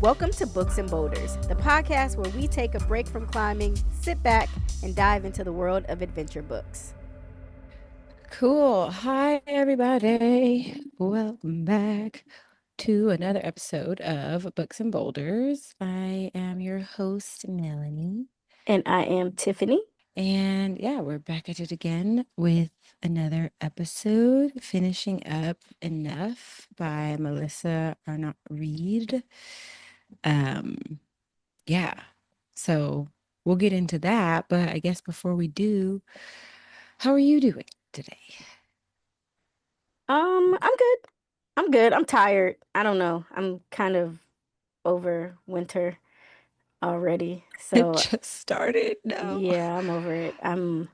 Welcome to Books and Boulders, the podcast where we take a break from climbing, sit back, and dive into the world of adventure books. Cool. Hi, everybody. Welcome back to another episode of Books and Boulders. I am your host, Melanie. And I am Tiffany. And yeah, we're back at it again with another episode, finishing up Enough by Melissa Arnot Reid. Um, yeah, so we'll get into that, but I guess before we do, how are you doing today? I'm good. I'm good. I'm tired. I don't know. I'm kind of over winter already. It So, just started. No. yeah, I'm over it. I'm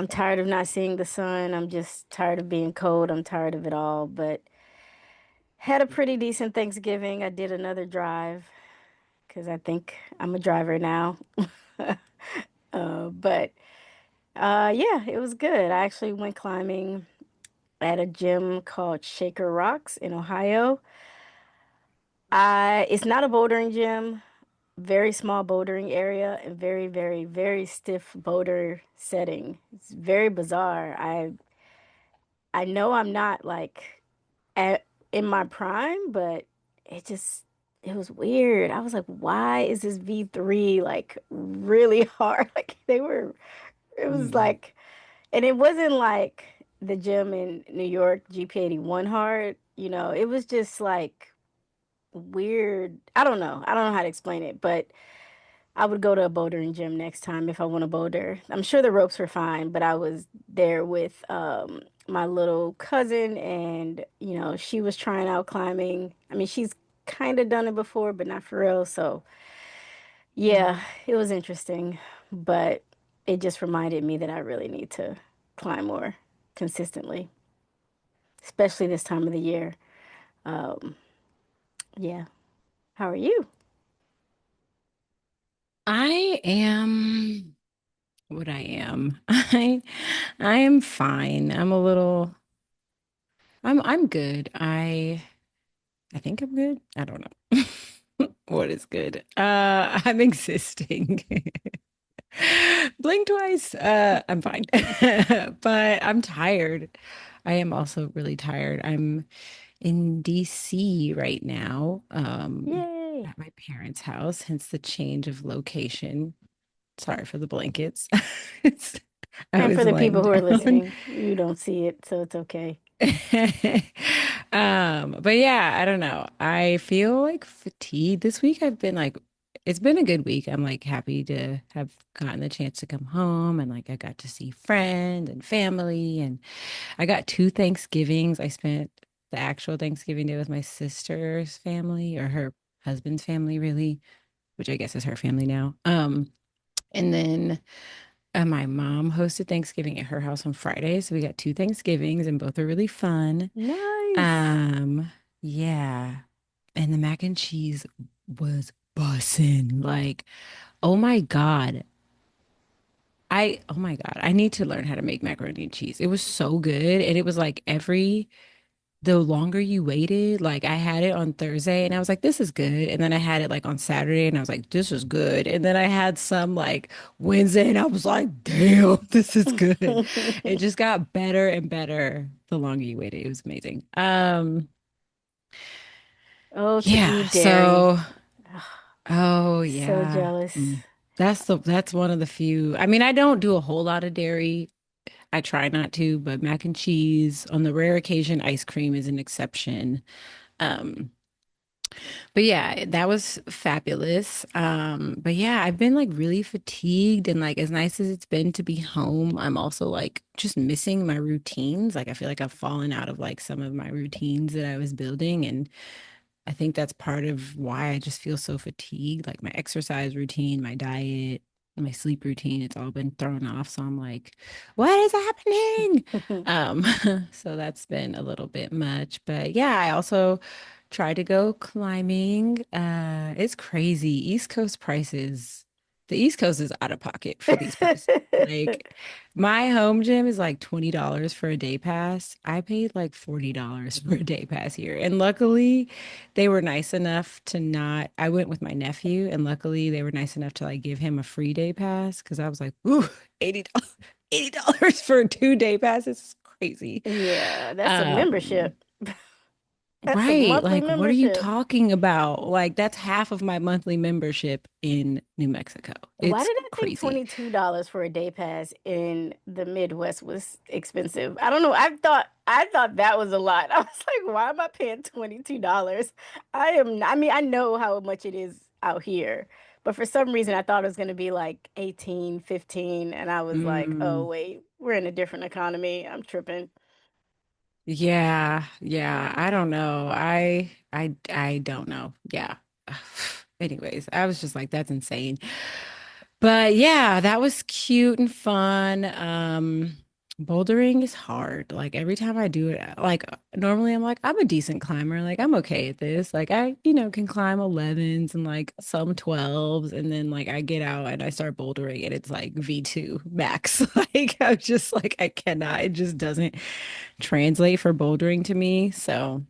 tired of not seeing the sun. I'm just tired of being cold. I'm tired of it all, but had a pretty decent Thanksgiving. I did another drive because I think I'm a driver now. But yeah, it was good. I actually went climbing at a gym called Shaker Rocks in Ohio. It's not a bouldering gym, very small bouldering area and very, very, very stiff boulder setting. It's very bizarre. I know I'm not like at in my prime, but it just it was weird. I was like, why is this V3 like really hard? Like it was Mm. like, and it wasn't like the gym in New York, GP81 hard. It was just like weird. I don't know how to explain it, but I would go to a bouldering gym next time if I want to boulder. I'm sure the ropes were fine, but I was there with my little cousin, and she was trying out climbing. I mean, she's kind of done it before, but not for real. So yeah, Mm. it was interesting, but it just reminded me that I really need to climb more consistently, especially this time of the year. Um, yeah. How are you? I am what I am. I am fine. I'm good. I think I'm good. I don't know. What is good? I'm existing. Blink twice. I'm fine. But I'm tired. I am also really tired. I'm in DC right now, Yay. at my parents' house, hence the change of location. Sorry for the blankets. It's, I And for was the laying people who are down. listening, you don't see it, so it's okay. But yeah, I don't know. I feel like fatigued this week. It's been a good week. I'm like happy to have gotten the chance to come home and like I got to see friends and family and I got two Thanksgivings. I spent the actual Thanksgiving day with my sister's family or her husband's family, really, which I guess is her family now. And then my mom hosted Thanksgiving at her house on Friday, so we got two Thanksgivings, and both are really fun. Nice. Um, yeah, and the mac and cheese was bussin'. Like, oh my God. Oh my God, I need to learn how to make macaroni and cheese. It was so good. And it was like the longer you waited, like I had it on Thursday and I was like, this is good. And then I had it like on Saturday and I was like, this is good. And then I had some like Wednesday and I was like, damn, this is good. It just got better and better the longer you waited. It was amazing. Oh, to Yeah, eat dairy. Ugh, oh so yeah. jealous. That's one of the few. I mean, I don't do a whole lot of dairy. I try not to, but mac and cheese, on the rare occasion, ice cream is an exception. Um, But yeah, that was fabulous. But yeah, I've been like really fatigued and like as nice as it's been to be home, I'm also like just missing my routines. Like I feel like I've fallen out of like some of my routines that I was building and I think that's part of why I just feel so fatigued. Like my exercise routine, my diet, my sleep routine, it's all been thrown off. So I'm like, what is happening? Um, so that's been a little bit much. But yeah, I also tried to go climbing. It's crazy. East Coast prices. the East Coast is out of pocket for these prices. Like my home gym is like $20 for a day pass. I paid like $40 for a day pass here. And luckily they were nice enough to not, I went with my nephew and luckily they were nice enough to like give him a free day pass because I was like, ooh, $80, $80 for a 2 day pass is crazy. Yeah, that's a Um, membership. That's a Right. monthly Like, what are you membership. talking about? Like, that's half of my monthly membership in New Mexico. Why It's did I think crazy. $22 for a day pass in the Midwest was expensive? I don't know. I thought that was a lot. I was like, why am I paying $22? I mean, I know how much it is out here, but for some reason I thought it was going to be like 18, 15, and I was like, oh Mm, wait, we're in a different economy. I'm tripping. yeah, yeah. I don't know. I don't know. Yeah. Anyways, I was just like, that's insane. But yeah, that was cute and fun. Bouldering is hard. Like every time I do it, like normally I'm like, I'm a decent climber. Like I'm okay at this. Like I, can climb 11s and like some 12s. And then like I get out and I start bouldering and it's like V2 max. Like I'm just like, I cannot. It just doesn't translate for bouldering to me. So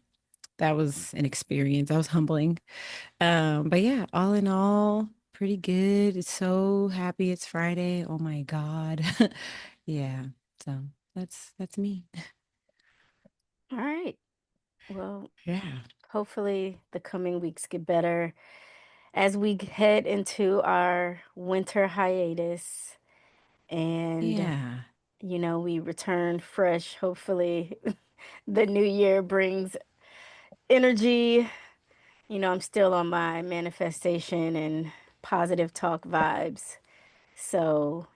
that was an experience. That was humbling. But yeah, all in all, pretty good. It's so happy it's Friday. Oh my God. Yeah. So that's me. All right. Well, Yeah. hopefully the coming weeks get better as we head into our winter hiatus and Yeah. we return fresh. Hopefully, the new year brings energy. I'm still on my manifestation and positive talk vibes. So,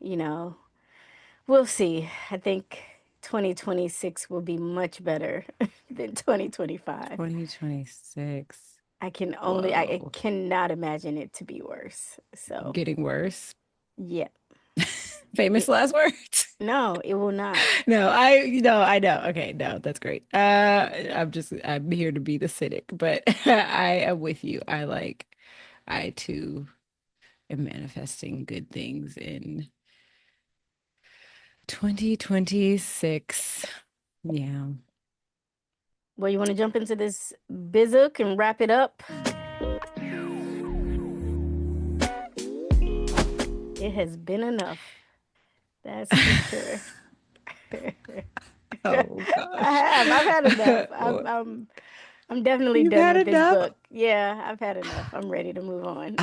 we'll see. I think 2026 will be much better than 2025. 2026. I Whoa. cannot imagine it to be worse. So, Getting worse. yeah, Famous it, last words. no, it will not. No, I know. Okay, no, that's great. I'm here to be the cynic, but I am with you. I too am manifesting good things in 2026. Yeah. Well, you want to jump into this bizook and wrap it up? It has been enough. That's for sure. Oh I gosh. have. I've had enough. Well, I'm definitely you've done had with this enough. book. Yeah, I've had enough. I'm ready to move on.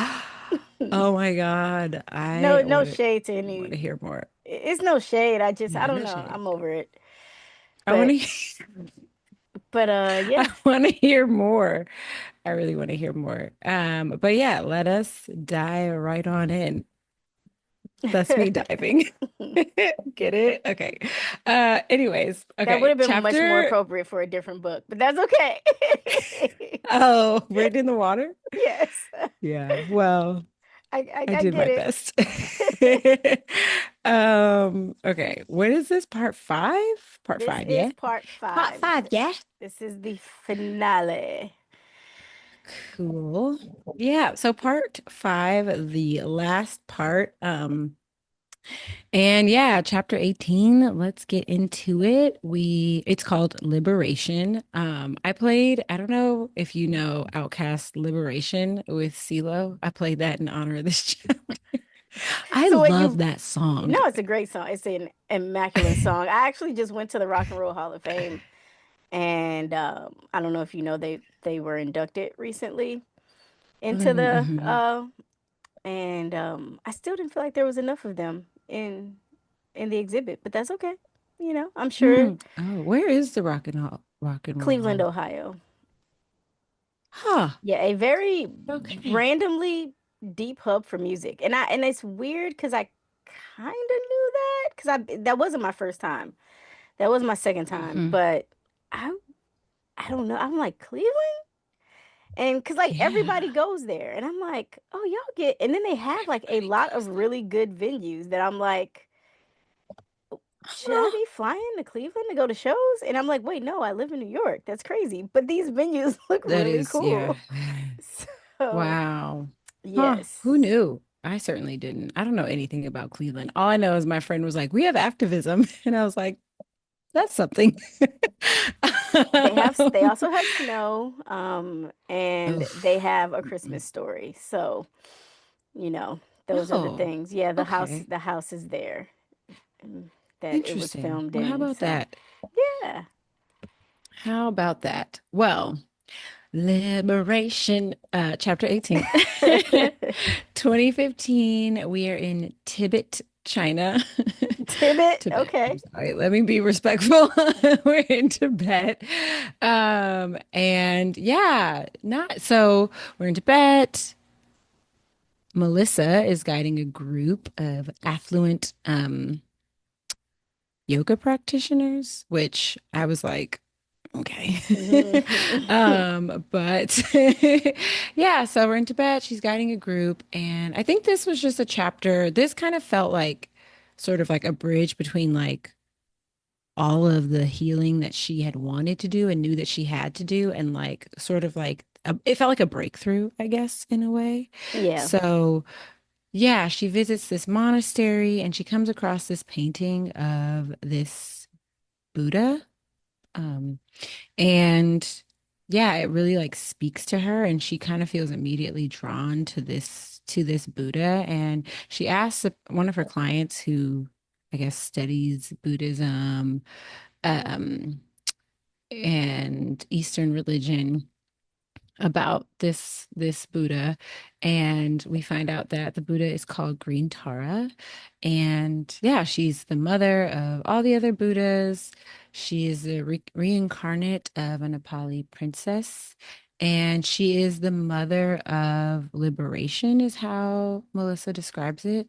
Oh my God. No, I no want to shade to want any. to hear more. It's no shade. I Yeah, don't no know. shade. I'm over it. I want But to I yeah. want to hear more. I really want to hear more. But yeah, let us dive right on in. That's me diving. Get it? Okay. Anyways, That would okay. have been much more Chapter. appropriate for a different book, but that's okay. Oh, right in the water? Yes. Yeah. Well, I I did get my best. it. Okay. What is this? Part five? Part This five, is yeah? part Part 5. five, yeah. This is the finale. Cool. Yeah. So part five, the last part. And yeah, chapter 18, let's get into it. It's called Liberation. I don't know if you know Outcast Liberation with CeeLo. I played that in honor of this chapter. I So what love you that song. No, it's a great song. It's an immaculate song. I actually just went to the Rock and Roll Hall of Fame, and I don't know if you know they were inducted recently into the Mhm. and I still didn't feel like there was enough of them in the exhibit, but that's okay. I'm sure Oh, where is the Rock and Roll Cleveland, Hall? Ohio. Huh. Yeah, a very Okay. randomly deep hub for music. And it's weird because I kind of knew that because I that wasn't my first time. That was my second time, Hmm. but I I don't know. I'm like Cleveland, and because like Yeah. everybody goes there, and I'm like, oh y'all get, and then they have like a Everybody lot goes of there. really good venues that I'm like, should I Huh. be flying to Cleveland to go to shows? And I'm like, wait, no, I live in New York. That's crazy, but these venues look That really is, yeah. cool. So Wow. Huh. Who yes. knew? I certainly didn't. I don't know anything about Cleveland. All I know is my friend was like, "We have activism," and I was like, "That's something." They also have snow, and they Oof. have a Christmas story. So, you know, those are the Oh, things. Yeah, okay. the house is there, that it was Interesting. filmed Well, how in. about So, that? yeah. How about that? Well, Liberation, chapter 18. 2015, we are in Tibet, China. Tibbet, Tibet. I'm okay. sorry. Let me be respectful. We're in Tibet. And yeah, not so we're in Tibet. Melissa is guiding a group of affluent yoga practitioners, which I was like, okay. Mhm. But yeah, so we're in Tibet. She's guiding a group, and I think this was just a chapter. This kind of felt like sort of like a bridge between like all of the healing that she had wanted to do and knew that she had to do, and like sort of like it felt like a breakthrough, I guess, in a way. Yeah. So yeah, she visits this monastery and she comes across this painting of this Buddha. Um, and yeah, it really like speaks to her and she kind of feels immediately drawn to this Buddha. And she asks one of her clients who I guess studies Buddhism um, and Eastern religion about this Buddha, and we find out that the Buddha is called Green Tara, and yeah, she's the mother of all the other Buddhas. She is the reincarnate of a Nepali princess, and she is the mother of liberation, is how Melissa describes it.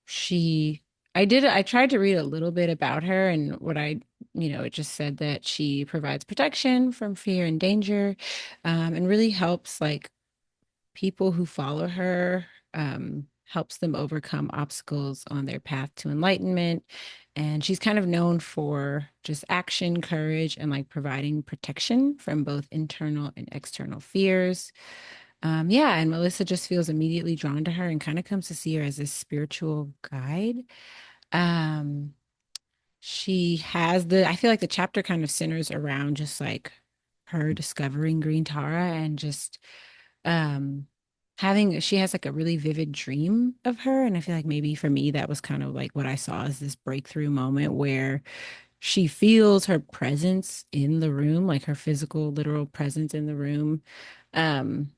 She I tried to read a little bit about her, and what it just said that she provides protection from fear and danger, and really helps like people who follow her, helps them overcome obstacles on their path to enlightenment. And she's kind of known for just action, courage, and like providing protection from both internal and external fears. Yeah, and Melissa just feels immediately drawn to her and kind of comes to see her as a spiritual guide. Um, I feel like the chapter kind of centers around just like her discovering Green Tara and just um she has like a really vivid dream of her. And I feel like maybe for me, that was kind of like what I saw as this breakthrough moment where she feels her presence in the room, like her physical, literal presence in the room. Um,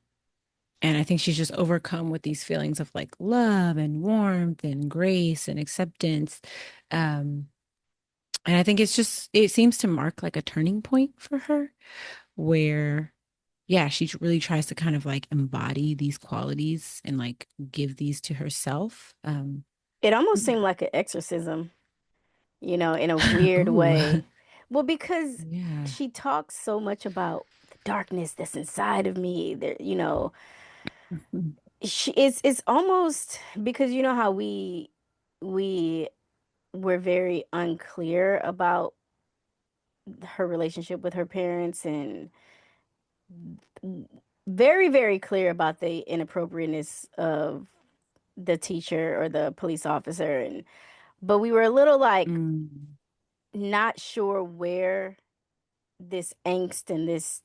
and I think she's just overcome with these feelings of like love and warmth and grace and acceptance. Um, and I think it seems to mark like a turning point for her where, yeah, she really tries to kind of like embody these qualities and like give these to herself. It almost Yeah. seemed like an exorcism, in a weird Ooh, way. Well, because yeah. she talks so much about the darkness that's inside of me. There, it's almost because you know how we were very unclear about her relationship with her parents and very, very clear about the inappropriateness of the teacher or the police officer, and but we were a little like Mm, not sure where this angst and this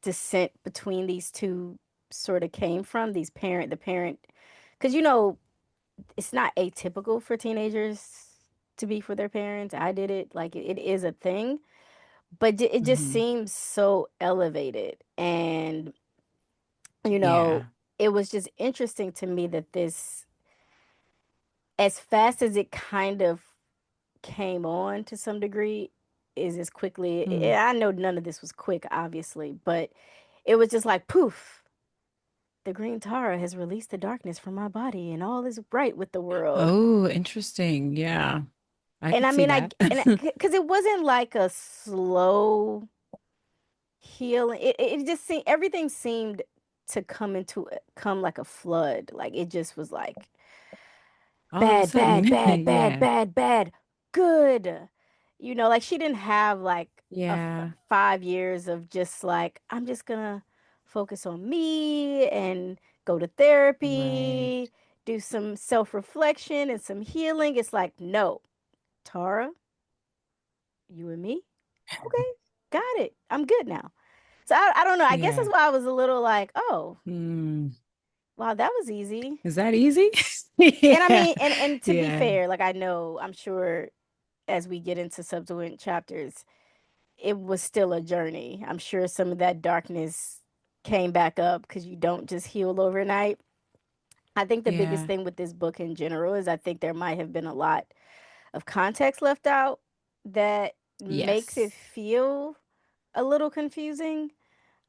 dissent between these two sort of came from, the parent, because it's not atypical for teenagers to be for their parents. I did it, like it is a thing, but it just mhm. seems so elevated. And you know, Yeah. it was just interesting to me that as fast as it kind of came on to some degree, is as quickly. Mm. I know none of this was quick, obviously, but it was just like poof. The green Tara has released the darkness from my body, and all is bright with the world. Oh, interesting. Yeah, I And could I see mean, that. because it wasn't like a slow healing. It just seemed everything seemed to come like a flood. Like it just was like All of a bad, sudden. bad, bad, bad, Yeah. bad, bad, good. Like she didn't have like Yeah. 5 years of just like I'm just gonna focus on me and go to Right. therapy, do some self-reflection and some healing. It's like, no, Tara, you and me, okay, got it. I'm good now. So I don't know. I guess that's Yeah. why I was a little like, oh, Hmm. wow, that was easy. Is that easy? And I Yeah. mean, and to be Yeah. fair, like I know, I'm sure as we get into subsequent chapters, it was still a journey. I'm sure some of that darkness came back up because you don't just heal overnight. I think the biggest Yeah. thing with this book in general is I think there might have been a lot of context left out that makes it Yes. feel a little confusing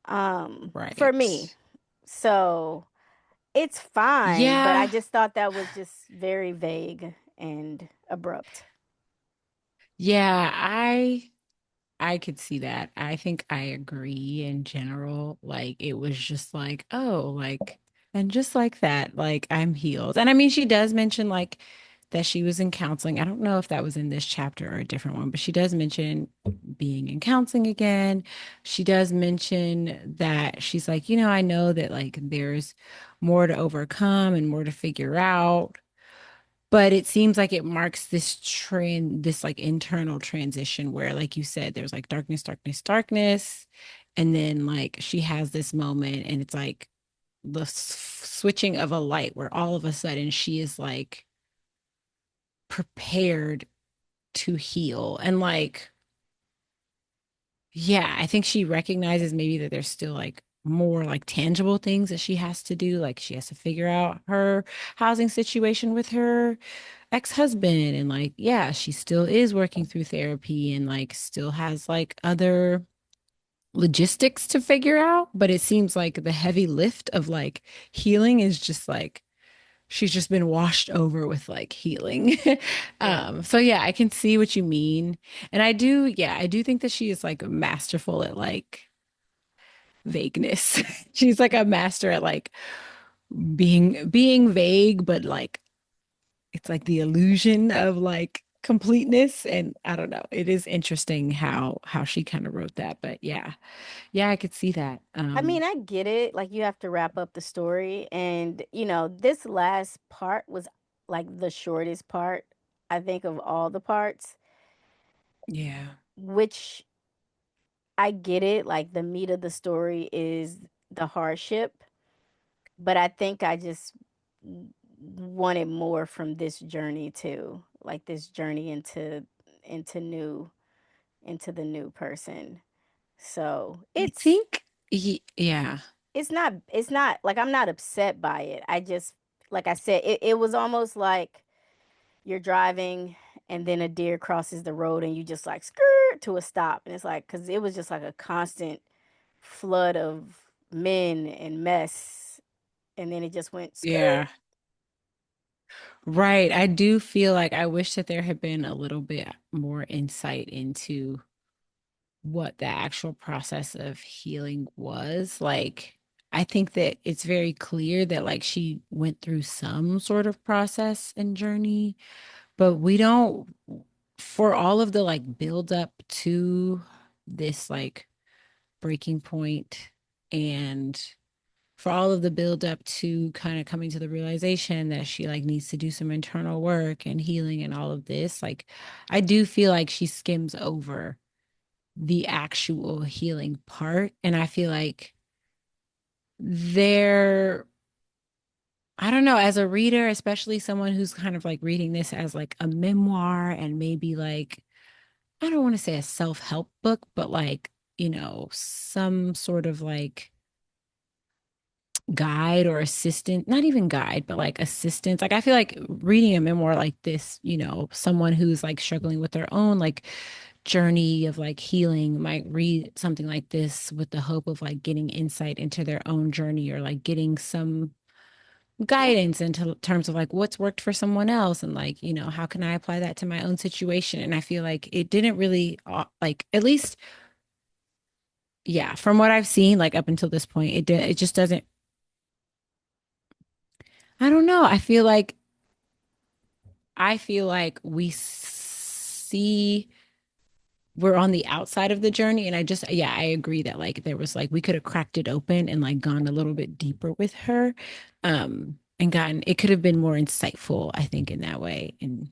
for me. Right. So it's fine, but I Yeah. just thought that was just very vague and abrupt. Yeah, I could see that. I think I agree in general. Like it was just like, oh, like and just like that, like I'm healed. And I mean, she does mention like that she was in counseling. I don't know if that was in this chapter or a different one, but she does mention being in counseling again. She does mention that she's like, I know that like there's more to overcome and more to figure out. But it seems like it marks this trend, this like internal transition where, like you said, there's like darkness, darkness, darkness. And then like she has this moment and it's like the switching of a light where all of a sudden she is like prepared to heal. And like, yeah, I think she recognizes maybe that there's still like more like tangible things that she has to do. Like she has to figure out her housing situation with her ex-husband and like yeah she still is working through therapy and like still has like other logistics to figure out, but it seems like the heavy lift of like healing is just like she's just been washed over with like healing. Yeah. So yeah, I can see what you mean. And I do think that she is like masterful at like vagueness. She's like a master at like being vague but like it's like the illusion of like completeness. And I don't know, it is interesting how she kind of wrote that, but yeah, I could see that. I mean, I get it. Like, you have to wrap up the story. And, this last part was like the shortest part, I think, of all the parts, Yeah. which I get it. Like, the meat of the story is the hardship. But I think I just wanted more from this journey too. Like, this journey into new, into the new person. So I think yeah. it's not like I'm not upset by it. I just, like I said, it was almost like you're driving and then a deer crosses the road and you just like skirt to a stop. And it's like, because it was just like a constant flood of men and mess. And then it just went skirt. Yeah, right. I do feel like I wish that there had been a little bit more insight into what the actual process of healing was. Like, I think that it's very clear that like she went through some sort of process and journey, but we don't, for all of the like build up to this like breaking point and for all of the build up to kind of coming to the realization that she like needs to do some internal work and healing and all of this, like I do feel like she skims over the actual healing part. And I feel like there, I don't know, as a reader, especially someone who's kind of like reading this as like a memoir and maybe like, I don't want to say a self-help book, but like, some sort of like guide or assistant, not even guide, but like assistance. Like I feel like reading a memoir like this, someone who's like struggling with their own like journey of like healing might read something like this with the hope of like getting insight into their own journey or like getting some Yeah. guidance into terms of like what's worked for someone else and like, how can I apply that to my own situation? And I feel like it didn't really like at least yeah, from what I've seen like up until this point, it just doesn't I don't know. I feel like we see we're on the outside of the journey. And I just, yeah, I agree that like there was like we could have cracked it open and like gone a little bit deeper with her. And gotten it could have been more insightful, I think, in that way. And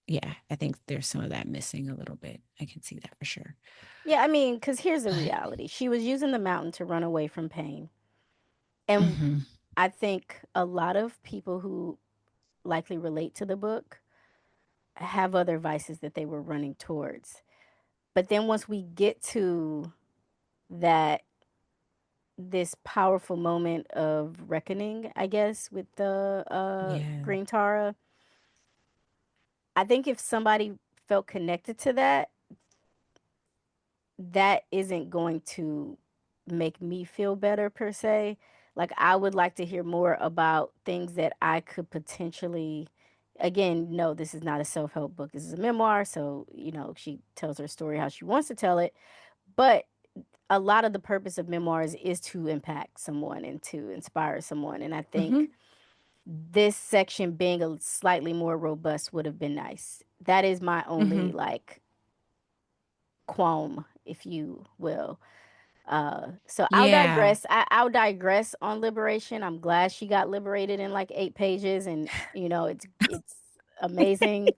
yeah, I think there's some of that missing a little bit. I can see that for sure. Yeah, I mean, because here's the But reality. She was using the mountain to run away from pain. And mhm, I think a lot of people who likely relate to the book have other vices that they were running towards. But then once we get to that, this powerful moment of reckoning, I guess, with the yeah. Green Tara, I think if somebody felt connected to that, that isn't going to make me feel better per se. Like I would like to hear more about things that I could potentially, again, no, this is not a self-help book. This is a memoir, so she tells her story how she wants to tell it. But a lot of the purpose of memoirs is to impact someone and to inspire someone. And I Hmm. think this section being a slightly more robust would have been nice. That is my only Hmm. like qualm, if you will. So I'll Yeah. digress. I'll digress on liberation. I'm glad she got liberated in like 8 pages, and it's amazing.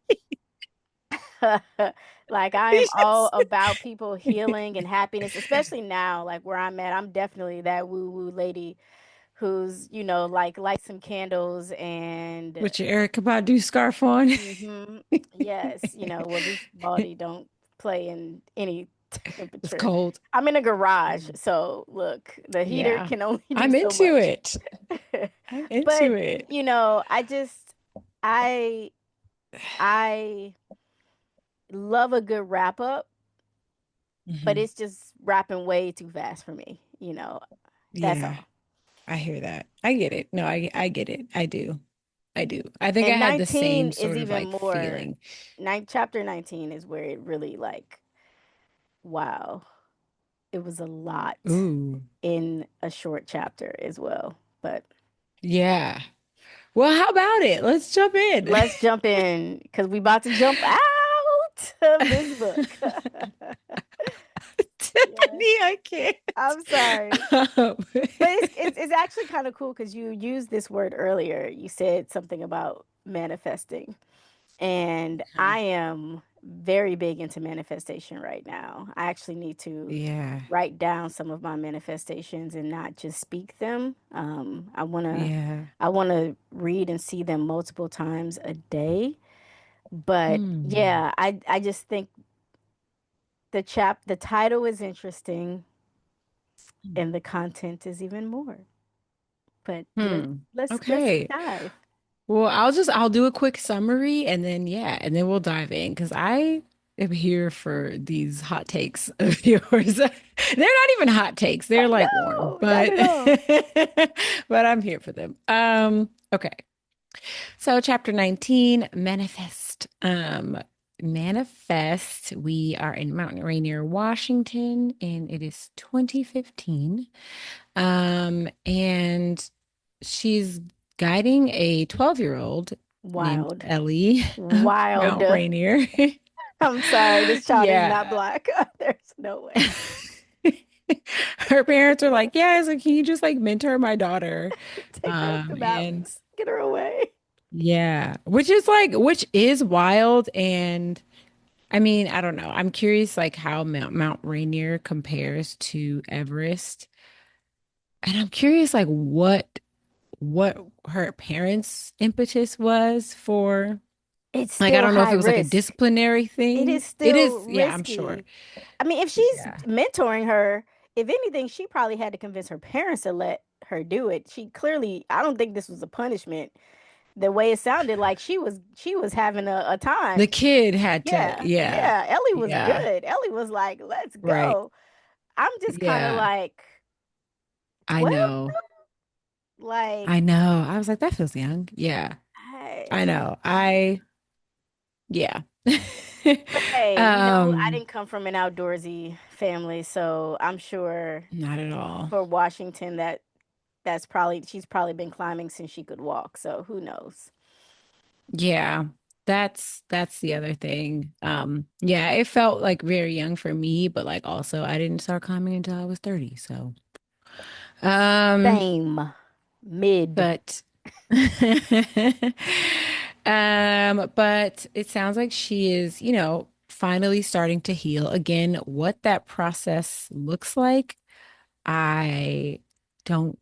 Like I am all Yes. about people healing and happiness, especially now, like where I'm at. I'm definitely that woo woo lady who's like light some candles and With your Erica Badu scarf on. hmm yes, well this body don't play in any It's temperature. cold. I'm in a garage, Mm. so look, the heater Yeah. can only do I'm so into much. it. I'm into But it. I just I I love a good wrap up, but Hmm. it's just wrapping way too fast for me. That's Yeah, all. I hear that. I get it. No, I get it. I do. I do. I think I And had the 19 same is sort of even like more. feeling. Chapter 19 is where it really like, wow, it was a lot Ooh. in a short chapter as well. But Yeah. Well, how about it? Let's jump in. let's jump in because we about to jump out of this book. Yeah, Tiffany, I can't. I'm sorry. Um, But it's actually kind of cool because you used this word earlier. You said something about manifesting. And I am very big into manifestation right now. I actually need to Yeah. write down some of my manifestations and not just speak them. Yeah. I wanna read and see them multiple times a day. But Hmm. yeah, I just think the title is interesting and the content is even more. But let's Hmm. let's Okay. dive. Well, I'll do a quick summary and then yeah, and then we'll dive in because I am here for these hot takes of yours. They're not even hot takes. They're like warm, No, not but at all. but I'm here for them. Okay. So chapter 19, manifest. Manifest. We are in Mount Rainier, Washington, and it is 2015. And she's guiding a 12-year-old named Wild. Ellie up Wild. Mount Rainier. I'm sorry, this child is not Yeah. black. There's no way. Her parents are like, yeah, so can you just like mentor my daughter? Take her up the And mountains. Get her away. yeah, which is wild. And I mean, I don't know. I'm curious like how Mount Rainier compares to Everest. And I'm curious like what her parents' impetus was for. It's Like, I still don't know if high it was like a risk. disciplinary It thing. is It still is, yeah, I'm sure. risky. I mean, if she's Yeah. mentoring her, if anything, she probably had to convince her parents to let her do it. She clearly, I don't think this was a punishment. The way it sounded like she was having a The time. kid had to, Yeah, yeah, yeah. Ellie was yeah, good. Ellie was like, let's right. go. I'm just kind of Yeah, like I 12? know. Like, I know. I was like, that feels young. Yeah, I hey. know. Yeah. But hey, I Um, didn't come from an outdoorsy family, so I'm sure Not at all. for Washington that's probably she's probably been climbing since she could walk. So who knows? Yeah. That's the other thing. Yeah, it felt like very young for me, but like also I didn't start climbing until I was 30. So, um, Same. Mid. but but it sounds like she is, finally starting to heal. Again, what that process looks like, I don't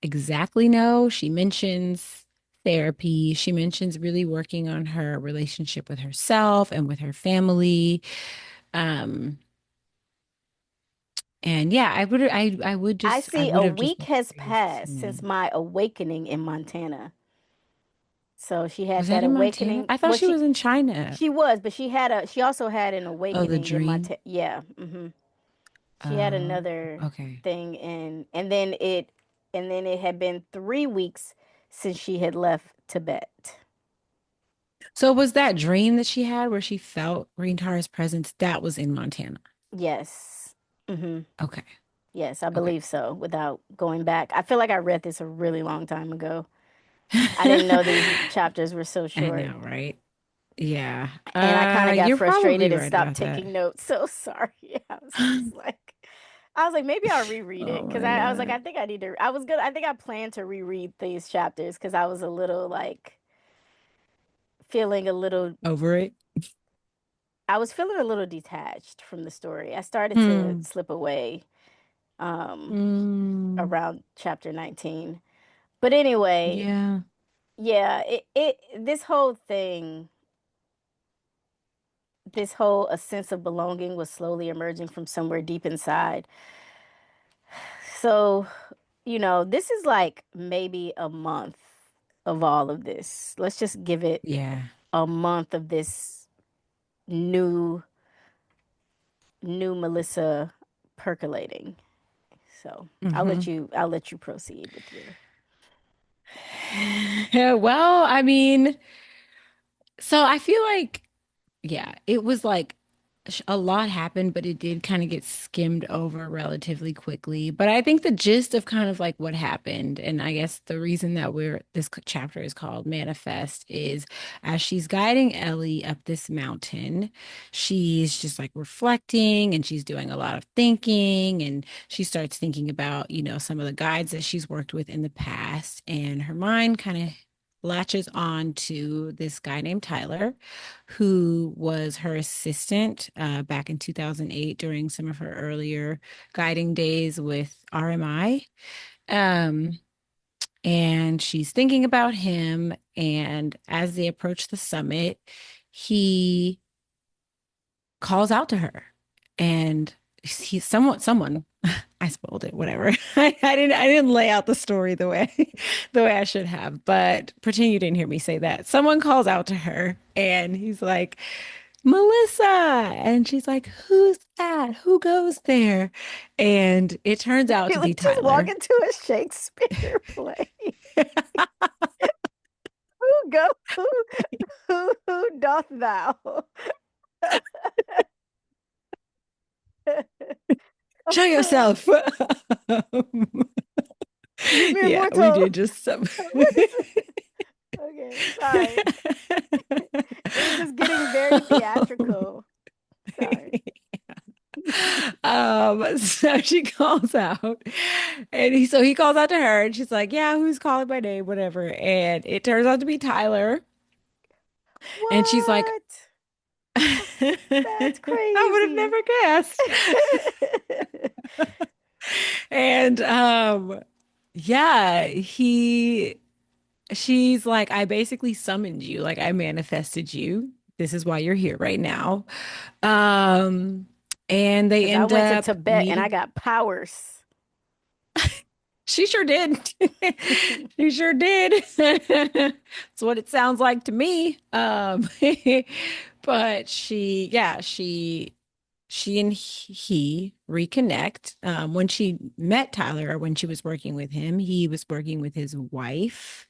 exactly know. She mentions therapy. She mentions really working on her relationship with herself and with her family. Um, and yeah, I I see a would have just week been has curious to passed since see. my awakening in Montana. So she had Was that that in Montana? awakening. I thought Well, she was in China. she was, but she also had an Oh, the awakening in dream. Montana. Yeah. She had Oh, another okay. thing and then it had been 3 weeks since she had left Tibet. So was that dream that she had where she felt Rintara's presence, that was in Montana? Yes. hmm Okay. Yes, I Okay. believe so, without going back. I feel like I read this a really long time ago. I didn't know these chapters were so I short. know, right? Yeah. And I kind of got You're frustrated probably and right stopped about that. taking notes. So sorry. I was like, maybe I'll reread it Oh because my I was like, I God. think I need to. I was good. I think I planned to reread these chapters because I was a little like feeling a little. Over it? I was feeling a little detached from the story. I started to Hmm. slip away um, Mm, around chapter 19. But anyway, yeah. yeah, this whole thing, this whole a sense of belonging was slowly emerging from somewhere deep inside. So, this is like maybe a month of all of this. Let's just give it Yeah. a month of this new new Melissa percolating. So, Hmm. I'll let you proceed with your. Well, I mean, so I feel like, yeah, it was like a lot happened, but it did kind of get skimmed over relatively quickly. But I think the gist of kind of like what happened, and I guess the reason that this chapter is called Manifest is as she's guiding Ellie up this mountain, she's just like reflecting and she's doing a lot of thinking, and she starts thinking about, some of the guides that she's worked with in the past, and her mind kind of latches on to this guy named Tyler who was her assistant back in 2008 during some of her earlier guiding days with RMI. Um, and she's thinking about him. And as they approach the summit, he calls out to her. And he's someone I spoiled it, whatever. I didn't lay out the story the way I should have, but pretend you didn't hear me say that. Someone calls out to her and he's like, Melissa. And she's like, who's that? Who goes there? And it turns out to You be just walk Tyler. into a Shakespeare play. Who go who doth thou? Show yourself. Um, You mere yeah, we mortal. did just some. What is it? Okay, sorry. It was just getting very theatrical. Sorry. So she calls out and he calls out to her and she's like, yeah, who's calling my name? Whatever. And it turns out to be Tyler. And she's like, What? That's I would have crazy. never guessed. And yeah, she's like, I basically summoned you, like I manifested you. This is why you're here right now. Um, and they Because I end went to up Tibet and I meeting. got powers. She sure did. She sure did. That's what it sounds like to me. But she and he reconnect. When she met Tyler, or when she was working with him, he was working with his wife.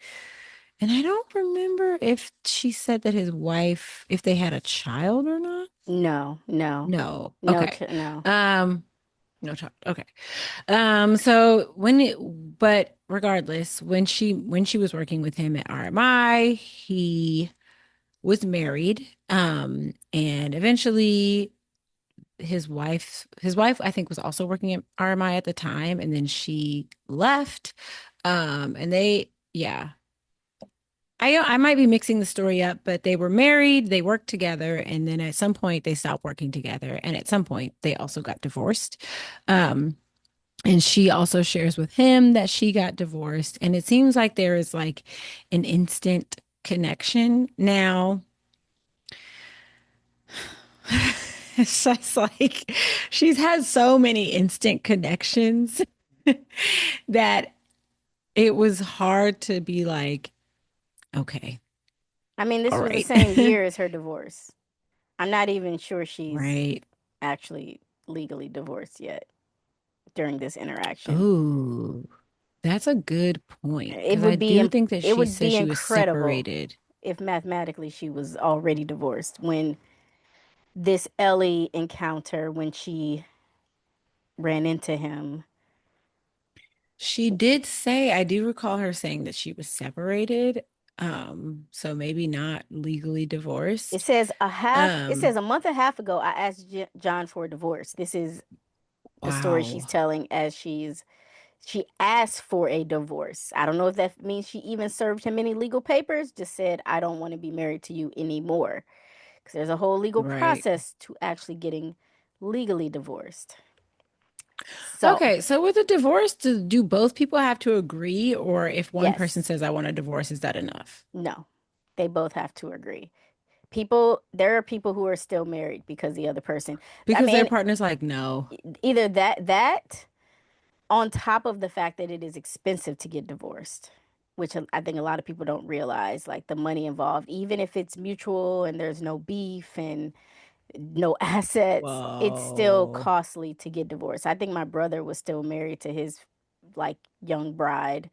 And I don't remember if she said that his wife, if they had a child or not. No, no, No. no, Okay. no. Um, no child. Okay. So but regardless, when she was working with him at RMI, he was married, and eventually his wife I think was also working at RMI at the time, and then she left. And they, yeah, I might be mixing the story up, but they were married, they worked together, and then at some point they stopped working together, and at some point they also got divorced. Um, and she also shares with him that she got divorced, and it seems like there is like an instant connection now. It's just like she's had so many instant connections that it was hard to be like, okay, I mean, this all was the right. same year as her divorce. I'm not even sure she's Right. actually legally divorced yet during this interaction. Oh, that's a good point. It Because I would be do think that it she would said be she was incredible separated. if mathematically she was already divorced when this Ellie encounter when she ran into him. She did say, I do recall her saying that she was separated. So maybe not legally It divorced. says a half. It says Um, a month and a half ago I asked John for a divorce. This is the story she's wow. telling as she asked for a divorce. I don't know if that means she even served him any legal papers. Just said I don't want to be married to you anymore because there's a whole legal Right. process to actually getting legally divorced. So, Okay, so with a divorce, do both people have to agree, or if one person yes, says, I want a divorce, is that enough? no, they both have to agree. There are people who are still married because the other person, I Because their mean, partner's like, no. either that on top of the fact that it is expensive to get divorced, which I think a lot of people don't realize, like the money involved, even if it's mutual and there's no beef and no assets, it's still Whoa. costly to get divorced. I think my brother was still married to his like young bride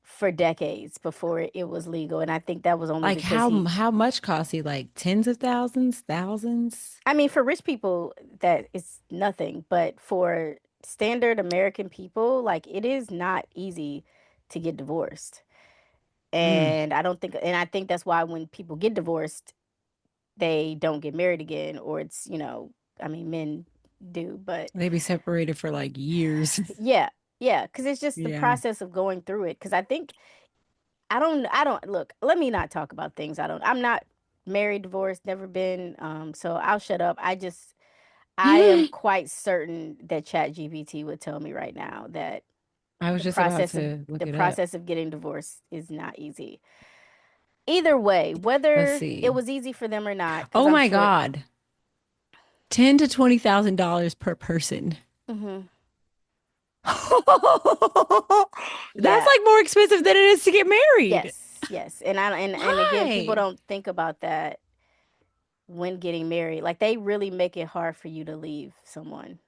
for decades before it was legal, and I think that was only Like because he, how much cost he? Like tens of thousands, thousands? I mean, for rich people that is nothing, but for standard American people, like it is not easy to get divorced. Mm. And I think that's why when people get divorced, they don't get married again, or it's, I mean, men do, but They be separated for like years. yeah, yeah, because it's just the Yeah. process of going through it. Because I think I don't look. Let me not talk about things I don't. I'm not married, divorced, never been. So I'll shut up. I am quite certain that ChatGPT would tell me right now that I was the just about process of to look the it up. process of getting divorced is not easy. Either way, Let's whether it see. was easy for them or not, because Oh I'm my sure. God. 10 to $20,000 per person. Hmm. That's Yeah. like more expensive than it is to get married. Yes. Yes. And again, people Why? don't think about that when getting married. Like they really make it hard for you to leave someone,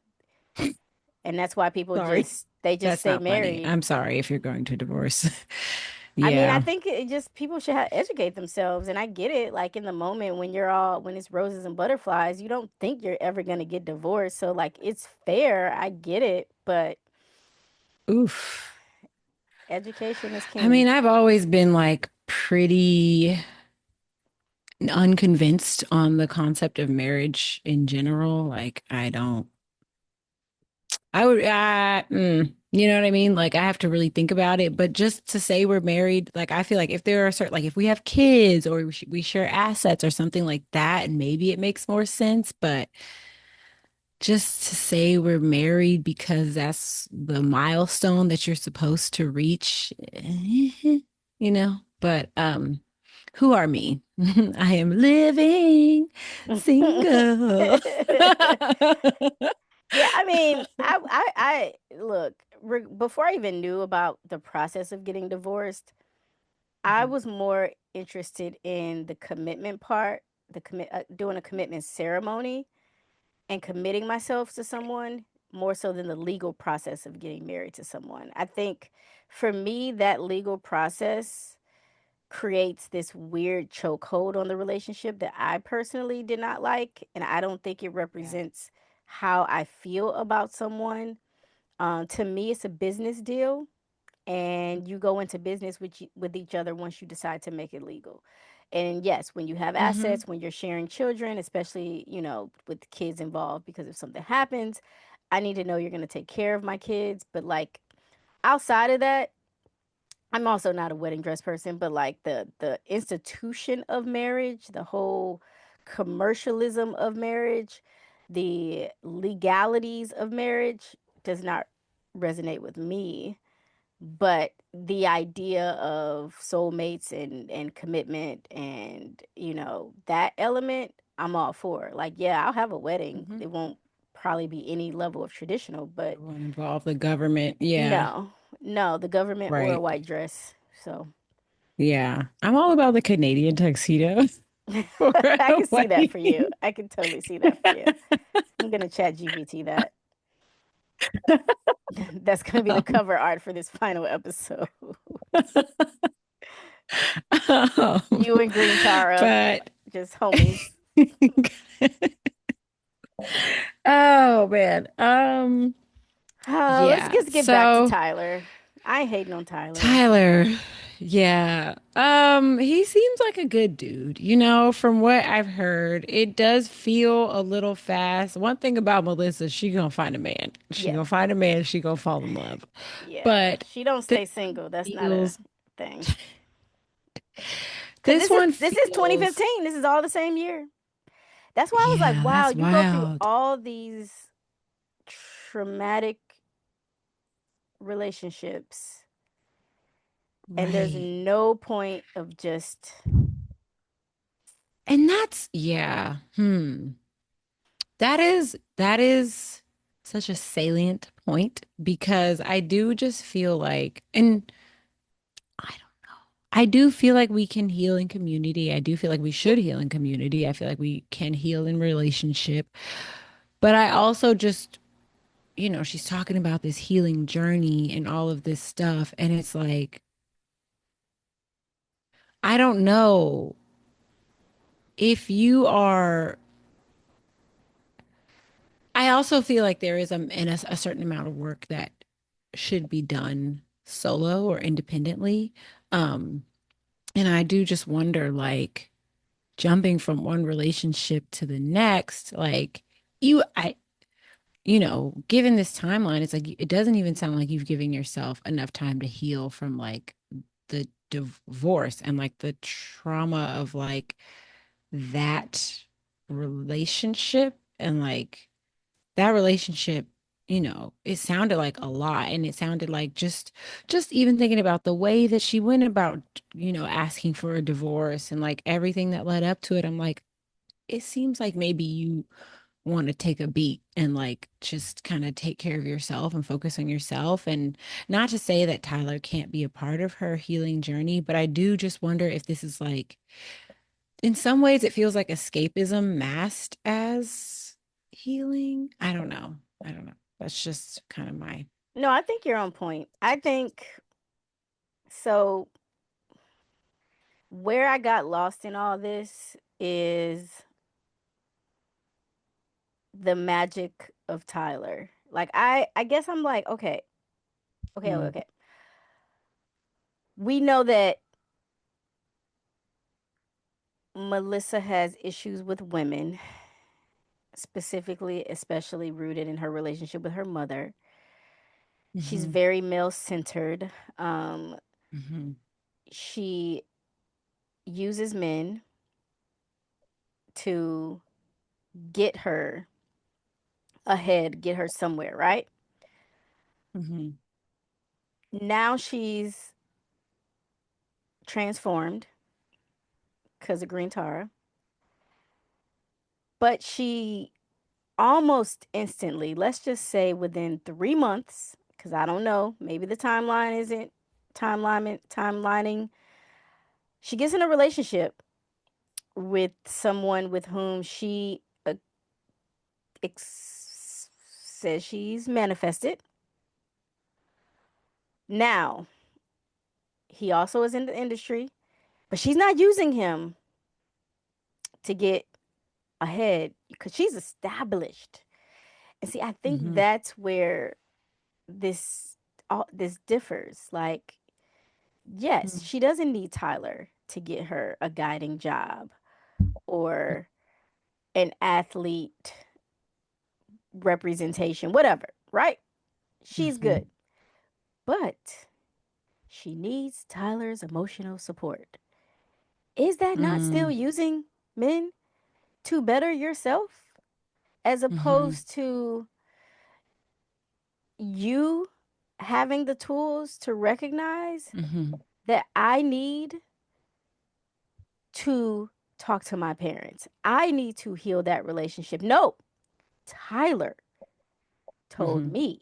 and that's why people Sorry. they just That's stay not funny. married. I'm sorry if you're going to divorce. I mean, I Yeah. think it just people should educate themselves, and I get it. Like in the moment when it's roses and butterflies, you don't think you're ever gonna get divorced. So like it's fair. I get it, but Oof. education is I king. mean, I've always been like pretty unconvinced on the concept of marriage in general. Like, I would, you know what I mean? Like, I have to really think about it. But just to say we're married, like, I feel like if there are certain, like, if we have kids or we share assets or something like that, maybe it makes more sense. But just to say we're married because that's the milestone that you're supposed to reach, you know? But, who are me? I am living single. Yeah, I mean, I look, before I even knew about the process of getting divorced, I Mhm. was more interested in the commitment part, doing a commitment ceremony and committing myself to someone more so than the legal process of getting married to someone. I think for me, that legal process creates this weird chokehold on the relationship that I personally did not like, and I don't think it Yeah. represents how I feel about someone. To me, it's a business deal, and you go into business with each other once you decide to make it legal. And yes, when you have Mm-hmm. assets, when you're sharing children, especially, with kids involved, because if something happens, I need to know you're going to take care of my kids. But like outside of that, I'm also not a wedding dress person, but like the institution of marriage, the whole commercialism of marriage, the legalities of marriage does not resonate with me. But the idea of soulmates and commitment and, that element, I'm all for. Like, yeah, I'll have a wedding. Mm-hmm. It won't probably be any level of traditional, but It won't involve the government. Yeah. no, no, the government or a Right. white dress. So Yeah. I'm all about the Canadian tuxedo for I a can see that for you. wedding. I can totally see that for you. I'm gonna chat GPT that. That's gonna be the Um, cover art for this final episode. um, You and Green Tara, but just homies. oh man. Let's Yeah. just get back to So Tyler. I ain't hating on Tyler. Tyler, yeah. He seems like a good dude, from what I've heard. It does feel a little fast. One thing about Melissa, she gonna find a man. She Yeah, gonna find a man, she gonna fall in love. yeah. But She don't this stay single. That's not a feels thing. Cause this this is one this is feels 2015. This is all the same year. That's why I was like, yeah, wow, that's you go through wild. all these traumatic relationships, and there's Right. no point of just And that's yeah. That is such a salient point because I do just feel like, and I don't know. I do feel like we can heal in community. I do feel like we should heal in community. I feel like we can heal in relationship. But I also just, she's talking about this healing journey and all of this stuff. And it's like, I don't know if you are I also feel like there is a certain amount of work that should be done solo or independently. Um, and I do just wonder, like, jumping from one relationship to the next, like, you, I, given this timeline, it's like it doesn't even sound like you've given yourself enough time to heal from like the divorce and like the trauma of like that relationship and like that relationship, it sounded like a lot and it sounded like just even thinking about the way that she went about, asking for a divorce and like everything that led up to it. I'm like, it seems like maybe you want to take a beat and like just kind of take care of yourself and focus on yourself. And not to say that Tyler can't be a part of her healing journey, but I do just wonder if this is like in some ways it feels like escapism masked as healing. I don't know. I don't know. That's just kind of my no, I think you're on point. I think so. Where I got lost in all this is the magic of Tyler. Like I guess I'm like, okay, okay, okay, mm, okay. We know that Melissa has issues with women, specifically, especially rooted in her relationship with her mother. She's hmm very male centered. Um, hmm she uses men to get her ahead, get her somewhere, right? hmm Now she's transformed because of Green Tara, but she almost instantly, let's just say within 3 months, because I don't know, maybe the timeline isn't timelining. She gets in a relationship with someone with whom she says she's manifested. Now, he also is in the industry, but she's not using him to get ahead because she's established. And see, I think hmm that's where this all this differs. Like, yes, Mm, she doesn't need Tyler to get her a guiding job or an athlete representation, whatever, right? She's mhm, good. But she needs Tyler's emotional support. Is that not still mm, using men to better yourself as mhm, opposed to you having the tools to recognize mhm, that I need to talk to my parents? I need to heal that relationship. No, Tyler told mhm, me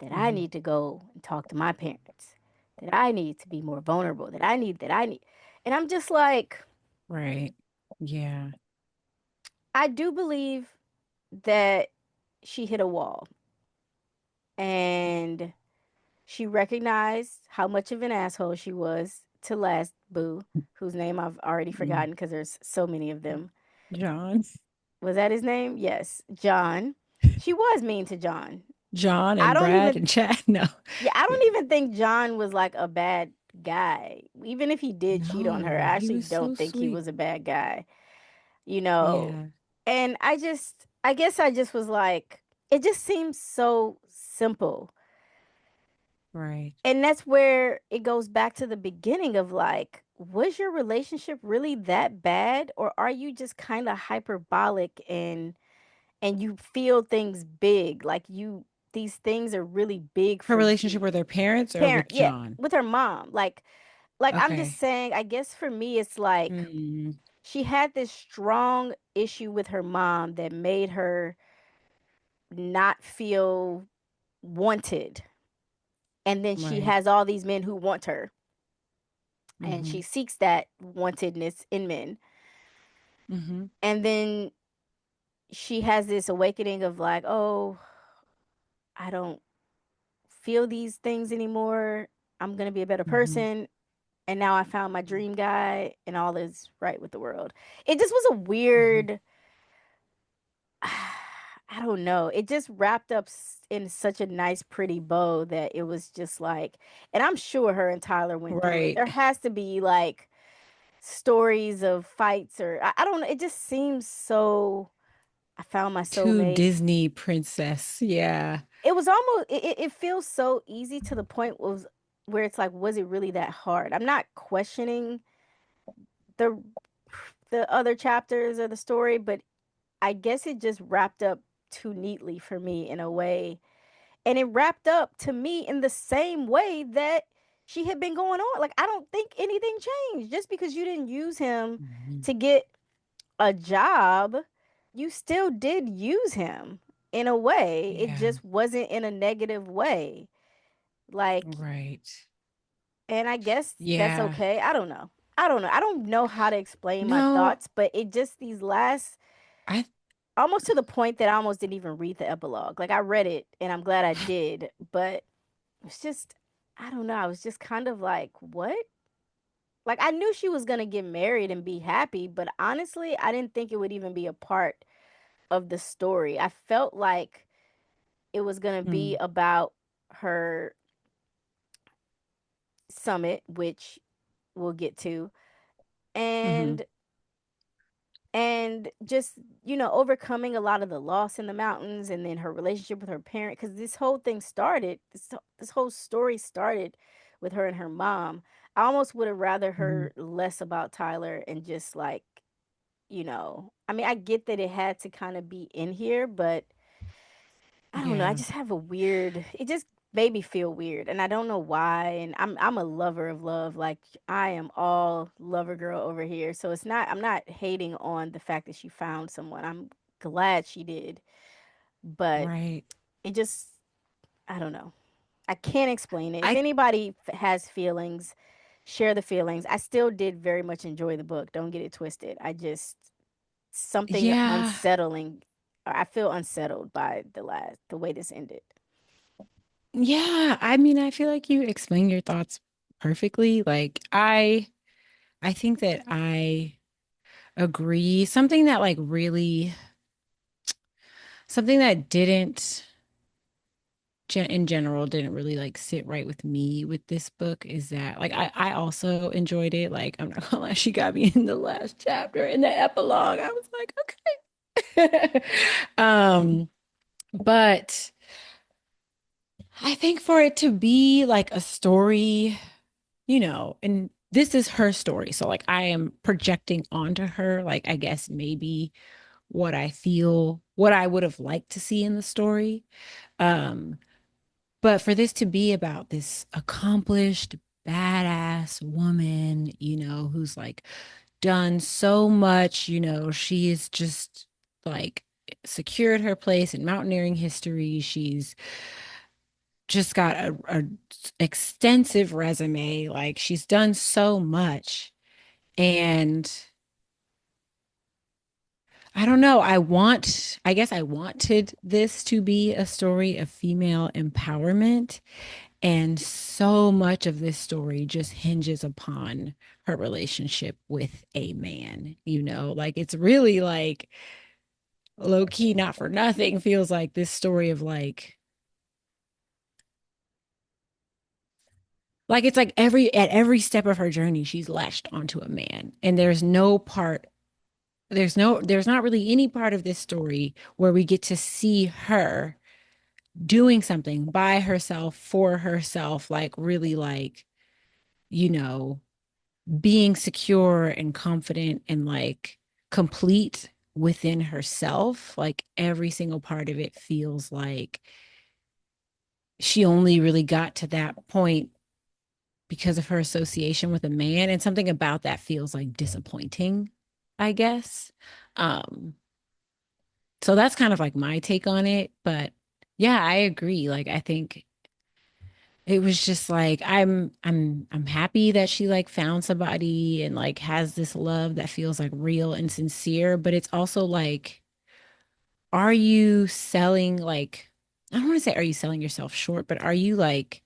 that I mhm. need to go and talk to my parents, that I need to be more vulnerable, that I need. And I'm just like, Right. Yeah. I do believe that she hit a wall and she recognized how much of an asshole she was to last boo, whose name I've already Mm. forgotten because there's so many of them. John. Was that his name? Yes, John. She was mean to John. John I and don't Brad even, and Chad. No. yeah, I Yeah. don't even think John was like a bad guy. Even if he did cheat on her, No, I he actually was so don't think he sweet. was a bad guy, you know. Yeah. And I guess I just was like, it just seems so simple. Right. And that's where it goes back to the beginning of like, was your relationship really that bad? Or are you just kind of hyperbolic and you feel things big? Like these things are really big Her for relationship you. with her parents or Parent, with yeah, John? with her mom. Like I'm just Okay. saying, I guess for me it's like Mm, she had this strong issue with her mom that made her not feel wanted. And then she right. has all these men who want her and Mm-hmm. she seeks that wantedness in men. Mm-hmm. And then she has this awakening of like, oh, I don't feel these things anymore. I'm going to be a better Mm-hmm. person. And now I found my dream guy and all is right with the world. It just was a Mm-hmm. weird, I don't know. It just wrapped up in such a nice, pretty bow that it was just like, and I'm sure her and Tyler went through it. Right. There has to be like stories of fights or I don't know. It just seems so. I found my Too soulmate. Disney princess. Yeah. It was almost. It feels so easy to the point was where it's like, was it really that hard? I'm not questioning the the other chapters of the story, but I guess it just wrapped up too neatly for me in a way, and it wrapped up to me in the same way that she had been going on. Like I don't think anything changed just because you didn't use him Mhm. to get a job, you still did use him in a way. It Yeah. just wasn't in a negative way. Like, Right. and I guess that's Yeah. okay. I don't know. I don't know. I don't know how to explain my No, thoughts, but it just these last I almost to the point that I almost didn't even read the epilogue. Like I read it and I'm glad I did, but it's just I don't know. I was just kind of like, what? Like I knew she was gonna get married and be happy, but honestly, I didn't think it would even be a part of the story. I felt like it was going to be mm, about her summit, which we'll get to, hmm and just overcoming a lot of the loss in the mountains and then her relationship with her parent because this whole thing started this whole story started with her and her mom. I almost would have rather hmm heard less about Tyler and just like I mean I get that it had to kind of be in here, but I don't know. I Yeah. just have a weird. It just made me feel weird, and I don't know why. And I'm a lover of love. Like I am all lover girl over here. So it's not. I'm not hating on the fact that she found someone. I'm glad she did, but Right. it just. I don't know. I can't explain it. If I anybody has feelings, share the feelings. I still did very much enjoy the book. Don't get it twisted. I just something yeah. unsettling. I feel unsettled by the way this ended. Yeah. I mean, I feel like you explained your thoughts perfectly. Like I think that I agree. Something that didn't in general didn't really like sit right with me with this book is that like I also enjoyed it. Like I'm not gonna lie, she got me in the last chapter in the epilogue. I was like, okay. But I think for it to be like a story, and this is her story. So like I am projecting onto her, like I guess maybe what I feel, what I would have liked to see in the story. Um, But for this to be about this accomplished, badass woman, who's like done so much, she is just like secured her place in mountaineering history. She's just got a extensive resume. Like she's done so much. And I don't know. I guess I wanted this to be a story of female empowerment. And so much of this story just hinges upon her relationship with a man, like it's really like low key, not for nothing, feels like this story of like it's like at every step of her journey, she's latched onto a man. And there's not really any part of this story where we get to see her doing something by herself for herself, like really like, you know, being secure and confident and like complete within herself. Like every single part of it feels like she only really got to that point because of her association with a man. And something about that feels like disappointing, I guess. Um, so that's kind of like my take on it. But yeah, I agree. Like I think it was just like I'm happy that she like found somebody and like has this love that feels like real and sincere, but it's also like are you selling like I don't want to say are you selling yourself short, but are you like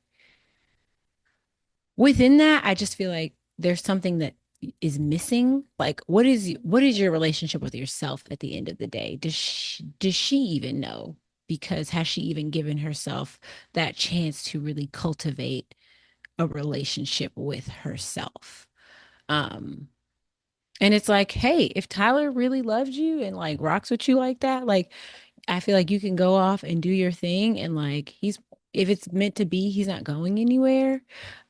within that I just feel like there's something that is missing. Like what is your relationship with yourself at the end of the day? Does she even know? Because has she even given herself that chance to really cultivate a relationship with herself? Um, and it's like, hey, if Tyler really loves you and like rocks with you like that, like I feel like you can go off and do your thing and like if it's meant to be, he's not going anywhere.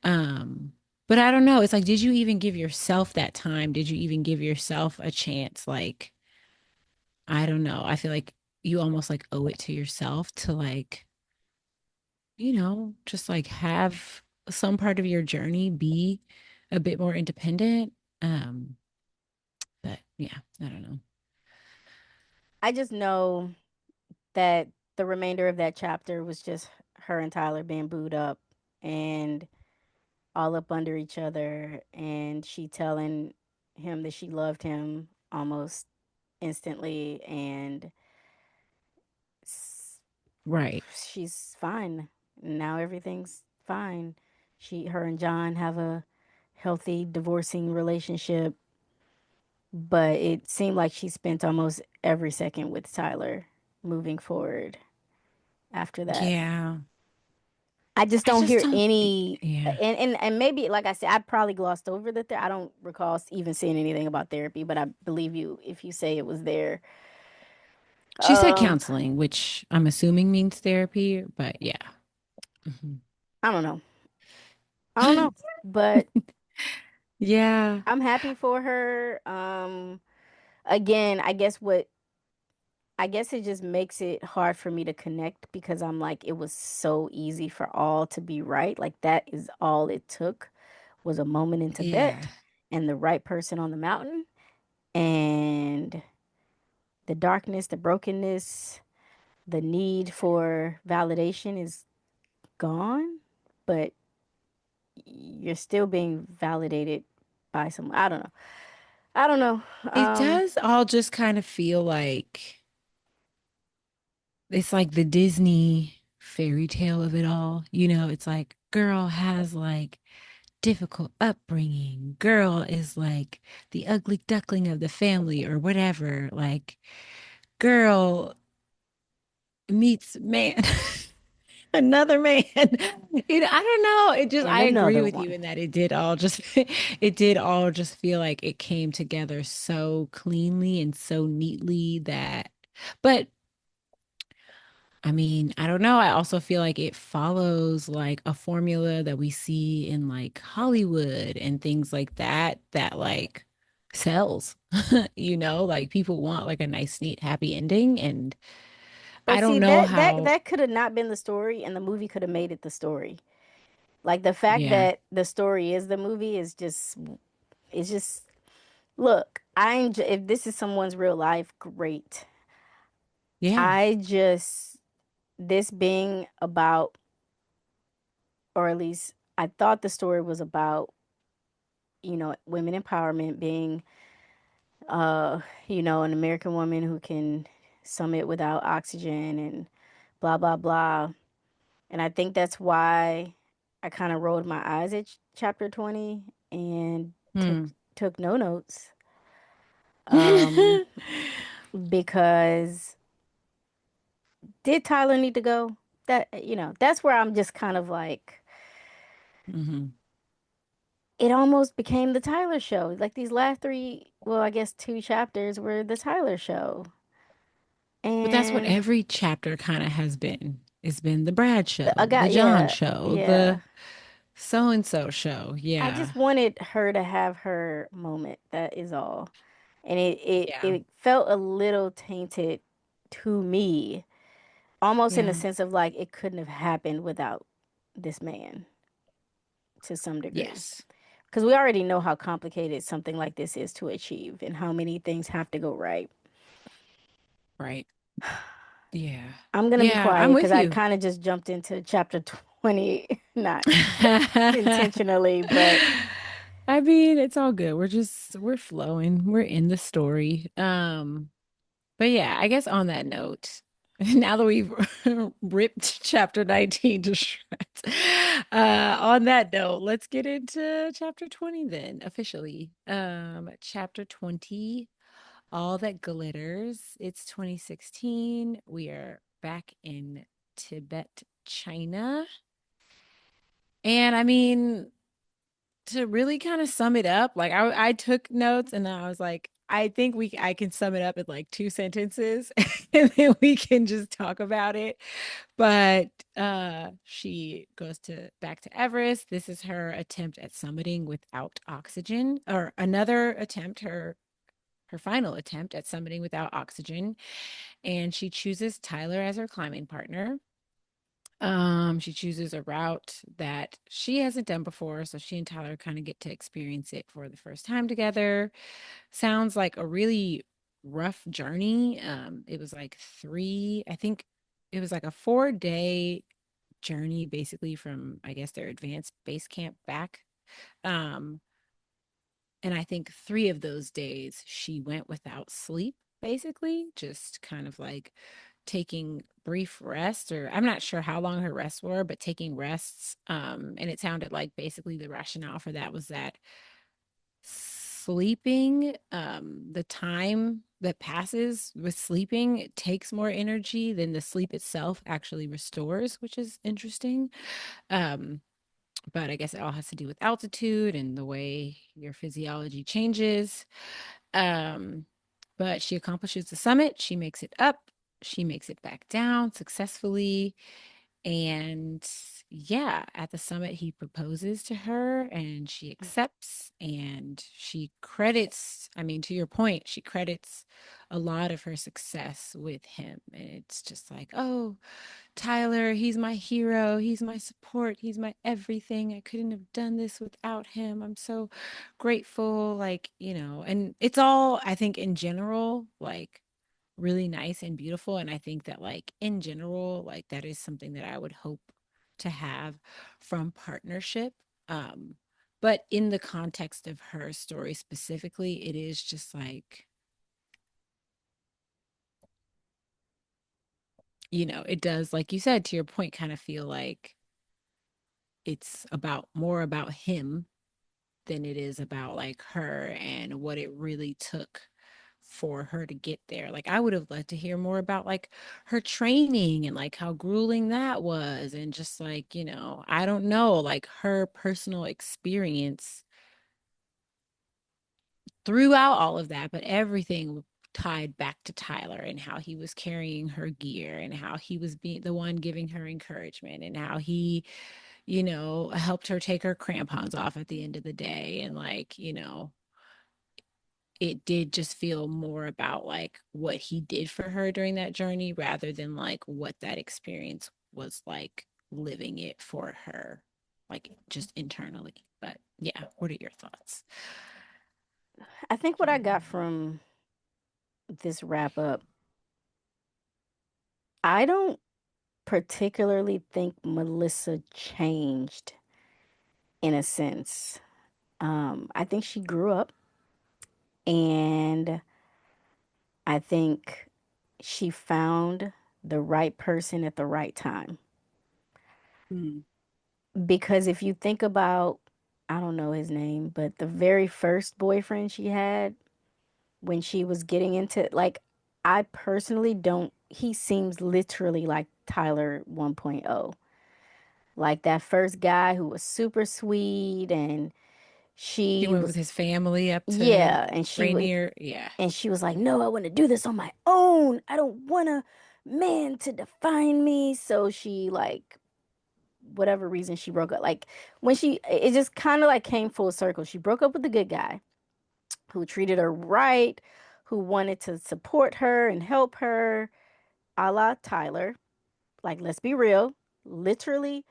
Um, but I don't know. It's like, did you even give yourself that time? Did you even give yourself a chance? Like, I don't know. I feel like you almost like owe it to yourself to like just like have some part of your journey be a bit more independent. Um, but yeah, I don't know. I just know that the remainder of that chapter was just her and Tyler being booed up and all up under each other, and she telling him that she loved him almost instantly, and Right. she's fine. Now everything's fine. Her and John have a healthy divorcing relationship, but it seemed like she spent almost every second with Tyler moving forward after that. Yeah. I just I don't just hear don't, any, yeah. and maybe like I said, I probably glossed over I don't recall even seeing anything about therapy, but I believe you if you say it was there. She said Um, counseling, which I'm assuming means therapy, but yeah. Mhm. I don't know. I don't know, but Yeah. I'm happy for her. Again, I guess it just makes it hard for me to connect because I'm like, it was so easy for all to be right. Like that is all it took was a moment in Yeah. Tibet and the right person on the mountain, and the darkness, the brokenness, the need for validation is gone, but you're still being validated by someone. I don't know. I don't know. It does all just kind of feel like it's like the Disney fairy tale of it all. It's like girl has like difficult upbringing. Girl is like the ugly duckling of the family or whatever. Like girl meets man. Another man. I don't know. It just, and I agree another with you one. in that it did all just, it did all just feel like it came together so cleanly and so neatly that, but I mean, I don't know. I also feel like it follows like a formula that we see in like Hollywood and things like that, that like sells, like people want like a nice, neat, happy ending. And But I see, don't know that how, that could have not been the story, and the movie could have made it the story. Like the fact yeah, that the story is the movie is just, it's just, look, if this is someone's real life, great. yeah. I just, this being about, or at least I thought the story was about, women empowerment, being, uh, an American woman who can summit without oxygen and blah, blah, blah. And I think that's why I kind of rolled my eyes at chapter 20 and took Hmm. took no notes. Um, because did Tyler need to go? That's where I'm just kind of like, hmm it almost became the Tyler show. Like these last three, well, I guess two chapters were the Tyler show. But that's what And every chapter kind of has been. It's been the Brad I show, the got, John yeah, show, yeah. the so and so show. I Yeah. just wanted her to have her moment. That is all. And Yeah. it felt a little tainted to me, almost in the Yeah. sense of like it couldn't have happened without this man to some degree. Yes. Because we already know how complicated something like this is to achieve and how many things have to go right. Right. Yeah. I'm gonna be Yeah, I'm quiet because with I you. kind of just jumped into chapter 20, not intentionally, but I mean, it's all good. We're flowing. We're in the story. But yeah, I guess on that note, now that we've ripped chapter 19 to shreds, on that note, let's get into chapter 20 then, officially. Chapter 20, All That Glitters. It's 2016. We are back in Tibet, China. And I mean, to really kind of sum it up, like I took notes and I was like, I can sum it up in like two sentences and then we can just talk about it. But she goes to back to Everest. This is her attempt at summiting without oxygen, or another attempt, her final attempt at summiting without oxygen. And she chooses Tyler as her climbing partner. She chooses a route that she hasn't done before, so she and Tyler kind of get to experience it for the first time together. Sounds like a really rough journey. It was like I think it was like a 4-day journey, basically from, I guess, their advanced base camp back. Um, and I think 3 of those days she went without sleep, basically, just kind of like taking brief rest, or I'm not sure how long her rests were, but taking rests. And it sounded like basically the rationale for that was that sleeping, the time that passes with sleeping, it takes more energy than the sleep itself actually restores, which is interesting. Um, but I guess it all has to do with altitude and the way your physiology changes. Um, but she accomplishes the summit. She makes it up. She makes it back down successfully. And yeah, at the summit, he proposes to her and she accepts and she credits, I mean, to your point, she credits a lot of her success with him. And it's just like, oh, Tyler, he's my hero. He's my support. He's my everything. I couldn't have done this without him. I'm so grateful. And it's all, I think, in general, like really nice and beautiful. And I think that, like, in general, like, that is something that I would hope to have from partnership. Um, but in the context of her story specifically, it is just like, it does, like you said, to your point, kind of feel like it's about more about him than it is about like her and what it really took for her to get there. Like I would have loved to hear more about like her training and like how grueling that was and just like, I don't know, like her personal experience throughout all of that, but everything tied back to Tyler and how he was carrying her gear and how he was being the one giving her encouragement and how he, helped her take her crampons off at the end of the day. And like, it did just feel more about like what he did for her during that journey rather than like what that experience was like living it for her, like just internally. But yeah, what are your thoughts? I think what I got from this wrap up, I don't particularly think Melissa changed in a sense. I think she grew up, and I think she found the right person at the right time. Mm. Because if you think about, I don't know his name, but the very first boyfriend she had when she was getting into, like, I personally don't, he seems literally like Tyler 1.0. Like that first guy who was super sweet, and He she went with was, his family up to yeah, and Rainier. Yeah. she was like, "No, I want to do this on my own. I don't want a man to define me." So she, like, whatever reason she broke up, like, when she, it just kind of like came full circle. She broke up with the good guy who treated her right, who wanted to support her and help her, a la Tyler. Like, let's be real, literally,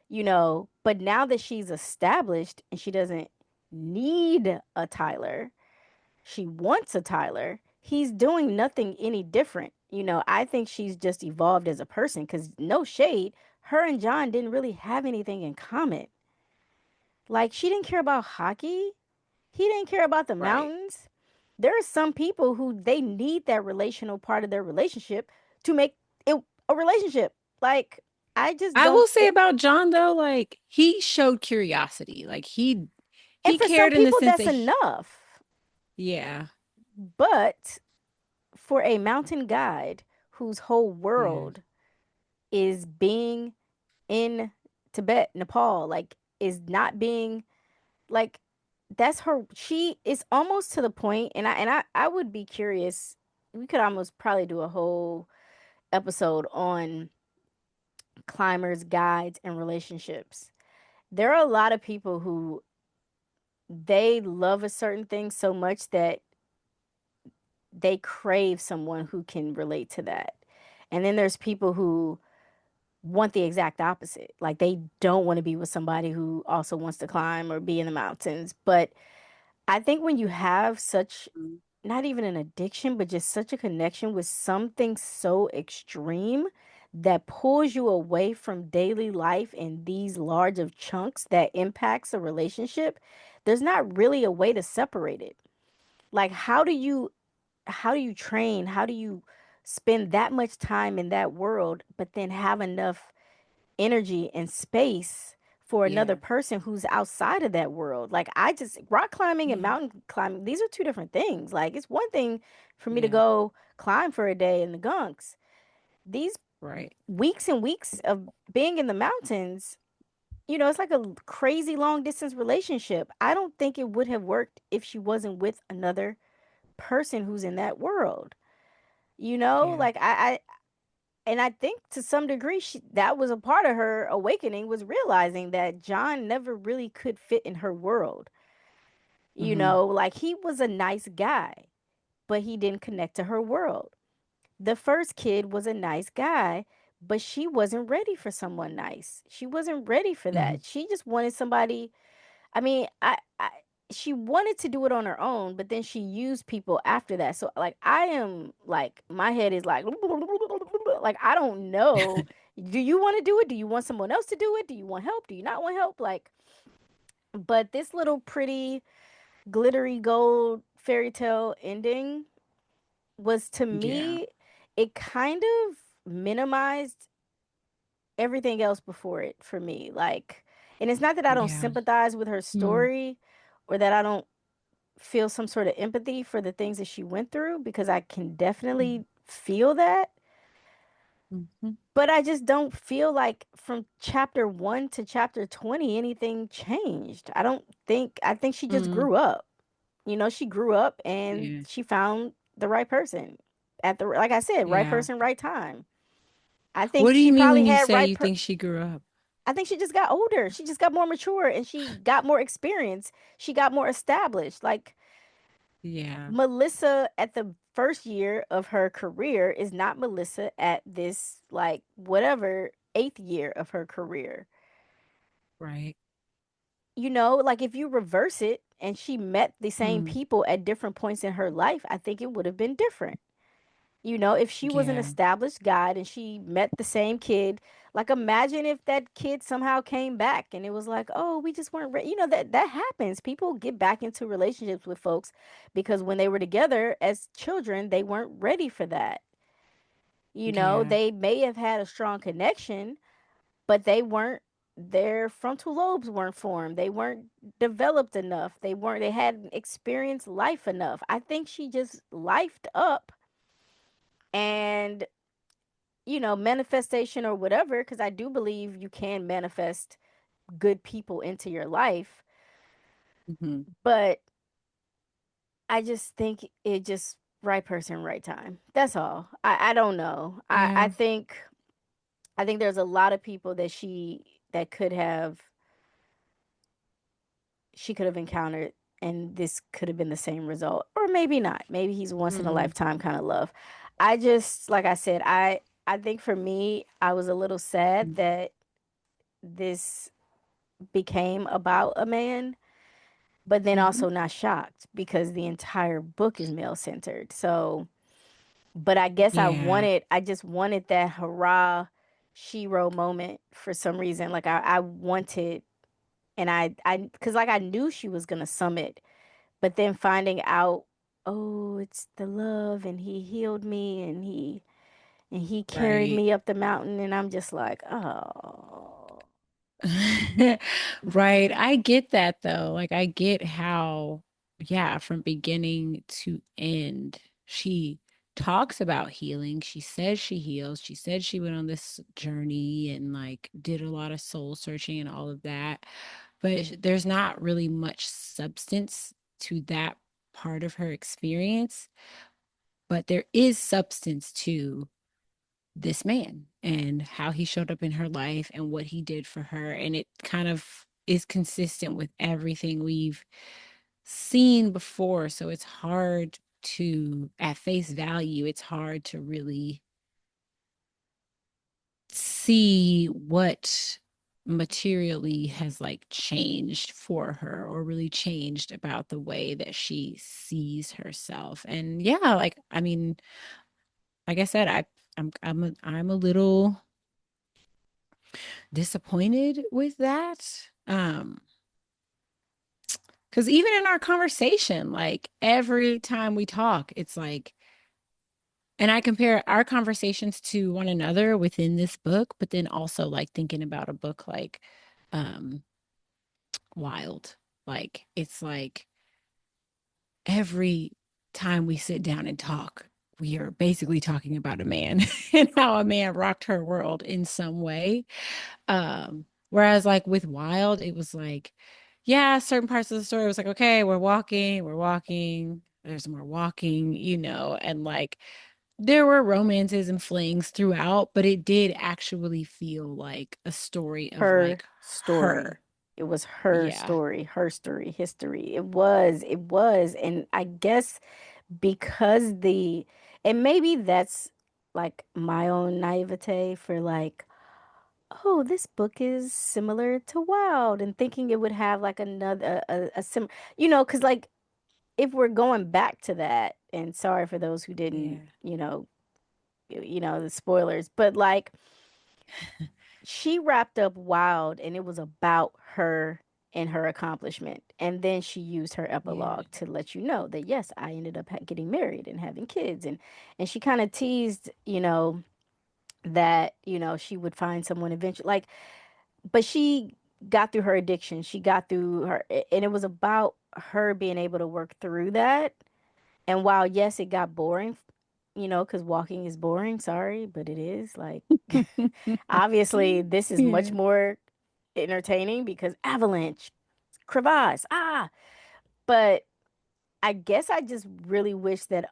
but now that she's established and she doesn't need a Tyler, she wants a Tyler. He's doing nothing any different. I think she's just evolved as a person, because no shade, her and John didn't really have anything in common. Like, she didn't care about hockey. He didn't care about the Right. mountains. There are some people who they need that relational part of their relationship to make it a relationship. Like, I just I don't. will say about John though, like he showed curiosity. Like And he for some cared in the people, sense that's that enough. yeah. But for a mountain guide whose whole Yeah. world is being in Tibet, Nepal, like, is not being, like, that's her, she is almost to the point, and I would be curious. We could almost probably do a whole episode on climbers, guides, and relationships. There are a lot of people who they love a certain thing so much that they crave someone who can relate to that. And then there's people who want the exact opposite. Like, they don't want to be with somebody who also wants to climb or be in the mountains. But I think when you have such, Mm. not even an addiction, but just such a connection with something so extreme that pulls you away from daily life in these large of chunks that impacts a relationship, there's not really a way to separate it. Like, how do you train? How do you spend that much time in that world, but then have enough energy and space for another Yeah. person who's outside of that world? Like, I just, rock climbing and Yeah. mountain climbing, these are two different things. Like, it's one thing for me to Yeah. go climb for a day in the gunks. These Right. weeks and weeks of being in the mountains, it's like a crazy long distance relationship. I don't think it would have worked if she wasn't with another person who's in that world. Yeah. Like, and I think to some degree that was a part of her awakening, was realizing that John never really could fit in her world. Hmm. Like, he was a nice guy, but he didn't connect to her world. The first kid was a nice guy, but she wasn't ready for someone nice. She wasn't ready for Hmm. that. She just wanted somebody. I mean, she wanted to do it on her own, but then she used people after that. So, like, I am like, my head is like, like, I don't know. Do you want to do it? Do you want someone else to do it? Do you want help? Do you not want help? Like, but this little pretty glittery gold fairy tale ending was, to Yeah. me, it kind of minimized everything else before it for me. Like, and it's not that I don't Yeah. sympathize with her Mm. story or that I don't feel some sort of empathy for the things that she went through because I can definitely feel that. Mhm. But I just don't feel like from chapter 1 to chapter 20 anything changed. I think she just Mm, grew up. You know, she grew up and yeah. she found the right person at the, like I said, right Yeah. person, right time. I think What do she you mean probably when you had say right you per think she grew up? I think she just got older. She just got more mature and she got more experience. She got more established. Like Yeah. Melissa at the first year of her career is not Melissa at this, like, whatever, eighth year of her career. Right. You know, like if you reverse it and she met the same Mm, people at different points in her life, I think it would have been different. You know, if she was an yeah. established guide and she met the same kid, like imagine if that kid somehow came back and it was like, oh, we just weren't ready. You know, that happens. People get back into relationships with folks because when they were together as children, they weren't ready for that. You know, Yeah. they may have had a strong connection, but they weren't, their frontal lobes weren't formed. They weren't developed enough. They hadn't experienced life enough. I think she just lifed up and, you know, manifestation or whatever, because I do believe you can manifest good people into your life. Hmm. But I just think it just right person, right time. That's all. I don't know. Yeah. I think there's a lot of people that that she could have encountered and this could have been the same result. Or maybe not. Maybe he's once in a Mm, lifetime kind of love. I just like I said, I think for me, I was a little sad that this became about a man, but then mm-hmm. also not shocked because the entire book is male centered. So, but I guess Yeah. I just wanted that hurrah shero moment for some reason. Like I wanted, and because like I knew she was gonna summit, but then finding out, oh, it's the love, and he healed me, and he carried Right. me up the mountain, and I'm just like, oh, Right. I get that though. Like I get how, yeah, from beginning to end, she talks about healing. She says she heals. She said she went on this journey and like did a lot of soul searching and all of that. But there's not really much substance to that part of her experience. But there is substance to this man and how he showed up in her life and what he did for her. And it kind of is consistent with everything we've seen before. So it's hard to, at face value, it's hard to really see what materially has like changed for her or really changed about the way that she sees herself. And yeah, like I mean, like I said, I'm a little disappointed with that. Because even in our conversation, like every time we talk, it's like, and I compare our conversations to one another within this book, but then also like thinking about a book like um Wild. Like it's like every time we sit down and talk, we are basically talking about a man and how a man rocked her world in some way. Whereas like with Wild, it was like, yeah, certain parts of the story was like, okay, we're walking, there's more walking, and like there were romances and flings throughout, but it did actually feel like a story of her like story. her. It was Yeah. her story, history. It was. And I guess because and maybe that's like my own naivete for like, oh, this book is similar to Wild and thinking it would have like another, you know, because like if we're going back to that, and sorry for those who didn't, Yeah. you know, the spoilers, but like she wrapped up Wild and it was about her and her accomplishment. And then she used her Yeah. epilogue to let you know that yes, I ended up getting married and having kids, and she kind of teased, you know, that, you know, she would find someone eventually, like, but she got through her addiction. She got through her, and it was about her being able to work through that. And while, yes, it got boring, because walking is boring, sorry, but it is. Like, obviously, this is much Yeah. more entertaining because avalanche, crevasse, But I guess I just really wish that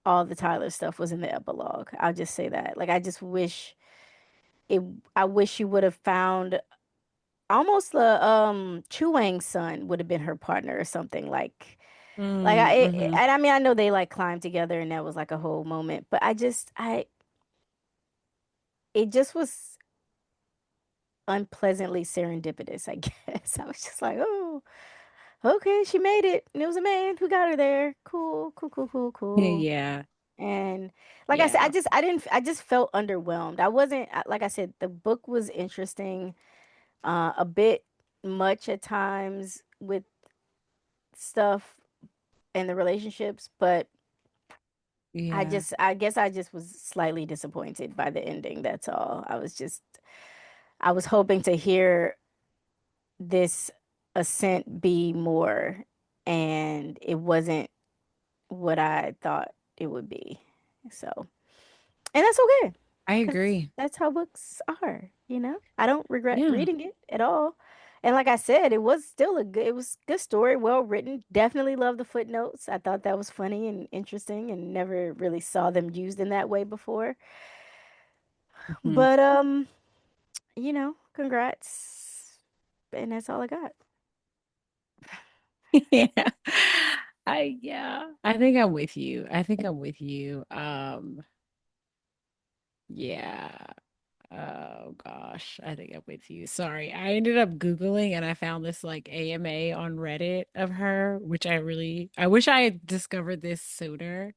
all the Tyler stuff was in the epilogue. I'll just say that. Like, I just wish it, I wish she would have found almost the Chu Wang's son would have been her partner or something like Mm-hmm. and I mean I know they like climbed together and that was like a whole moment, but I it just was unpleasantly serendipitous, I guess. I was just like, oh, okay, she made it. And it was a man who got her there. Cool, cool, cool, cool, cool. Yeah. And like I said, Yeah. I just felt underwhelmed. I wasn't like I said, the book was interesting, a bit much at times with stuff and the relationships, but Yeah. I guess I just was slightly disappointed by the ending. That's all. I was hoping to hear this ascent be more, and it wasn't what I thought it would be. So, and that's okay, I because agree. that's how books are, you know? I don't regret Yeah. reading it at all. And like I said, it was good story, well written. Definitely love the footnotes. I thought that was funny and interesting and never really saw them used in that way before. Mhm. But congrats. And that's all I got. Yeah. I think I'm with you. I think I'm with you. Yeah. Oh gosh, I think I'm with you. Sorry. I ended up Googling and I found this like AMA on Reddit of her, which I wish I had discovered this sooner.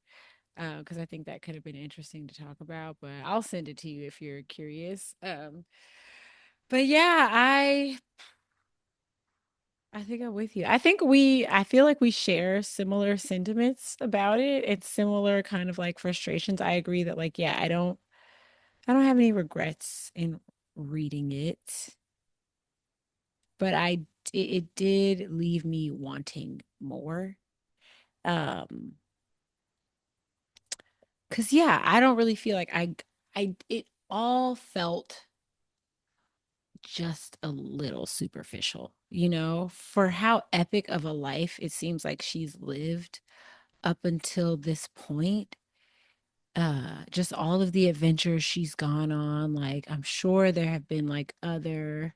Because I think that could have been interesting to talk about, but I'll send it to you if you're curious. But yeah, I think I'm with you. I feel like we share similar sentiments about it. It's similar kind of like frustrations. I agree that like, yeah, I don't have any regrets in reading it, but it did leave me wanting more. Um, 'Cause yeah, I don't really feel like it all felt just a little superficial, you know, for how epic of a life it seems like she's lived up until this point. Just all of the adventures she's gone on, like I'm sure there have been like other,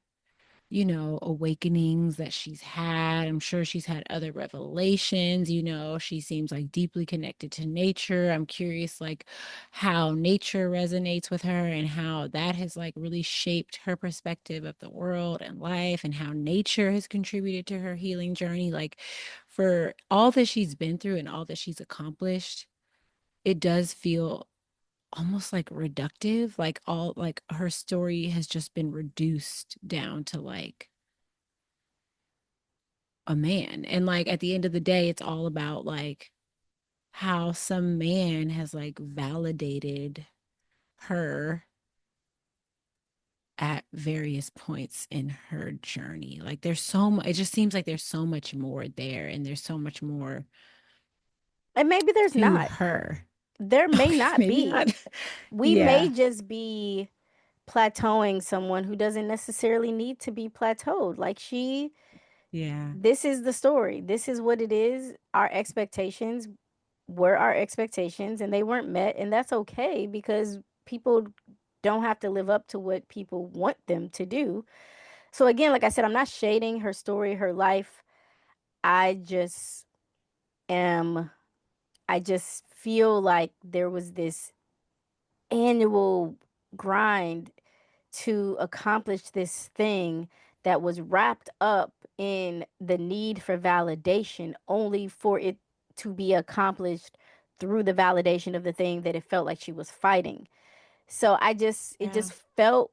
you know, awakenings that she's had. I'm sure she's had other revelations, you know, she seems like deeply connected to nature. I'm curious like how nature resonates with her and how that has like really shaped her perspective of the world and life and how nature has contributed to her healing journey. Like for all that she's been through and all that she's accomplished, it does feel almost like reductive, like all like her story has just been reduced down to like a man. And like at the end of the day, it's all about like how some man has like validated her at various points in her journey. Like there's so much, it just seems like there's so much more there and there's so much more And maybe there's to not. her. There may Okay, not maybe be. not. We may Yeah. just be plateauing someone who doesn't necessarily need to be plateaued. Like Yeah. this is the story. This is what it is. Our expectations were our expectations and they weren't met. And that's okay because people don't have to live up to what people want them to do. So, again, like I said, I'm not shading her story, her life. I just am, I just feel like there was this annual grind to accomplish this thing that was wrapped up in the need for validation, only for it to be accomplished through the validation of the thing that it felt like she was fighting. So it Yeah. just felt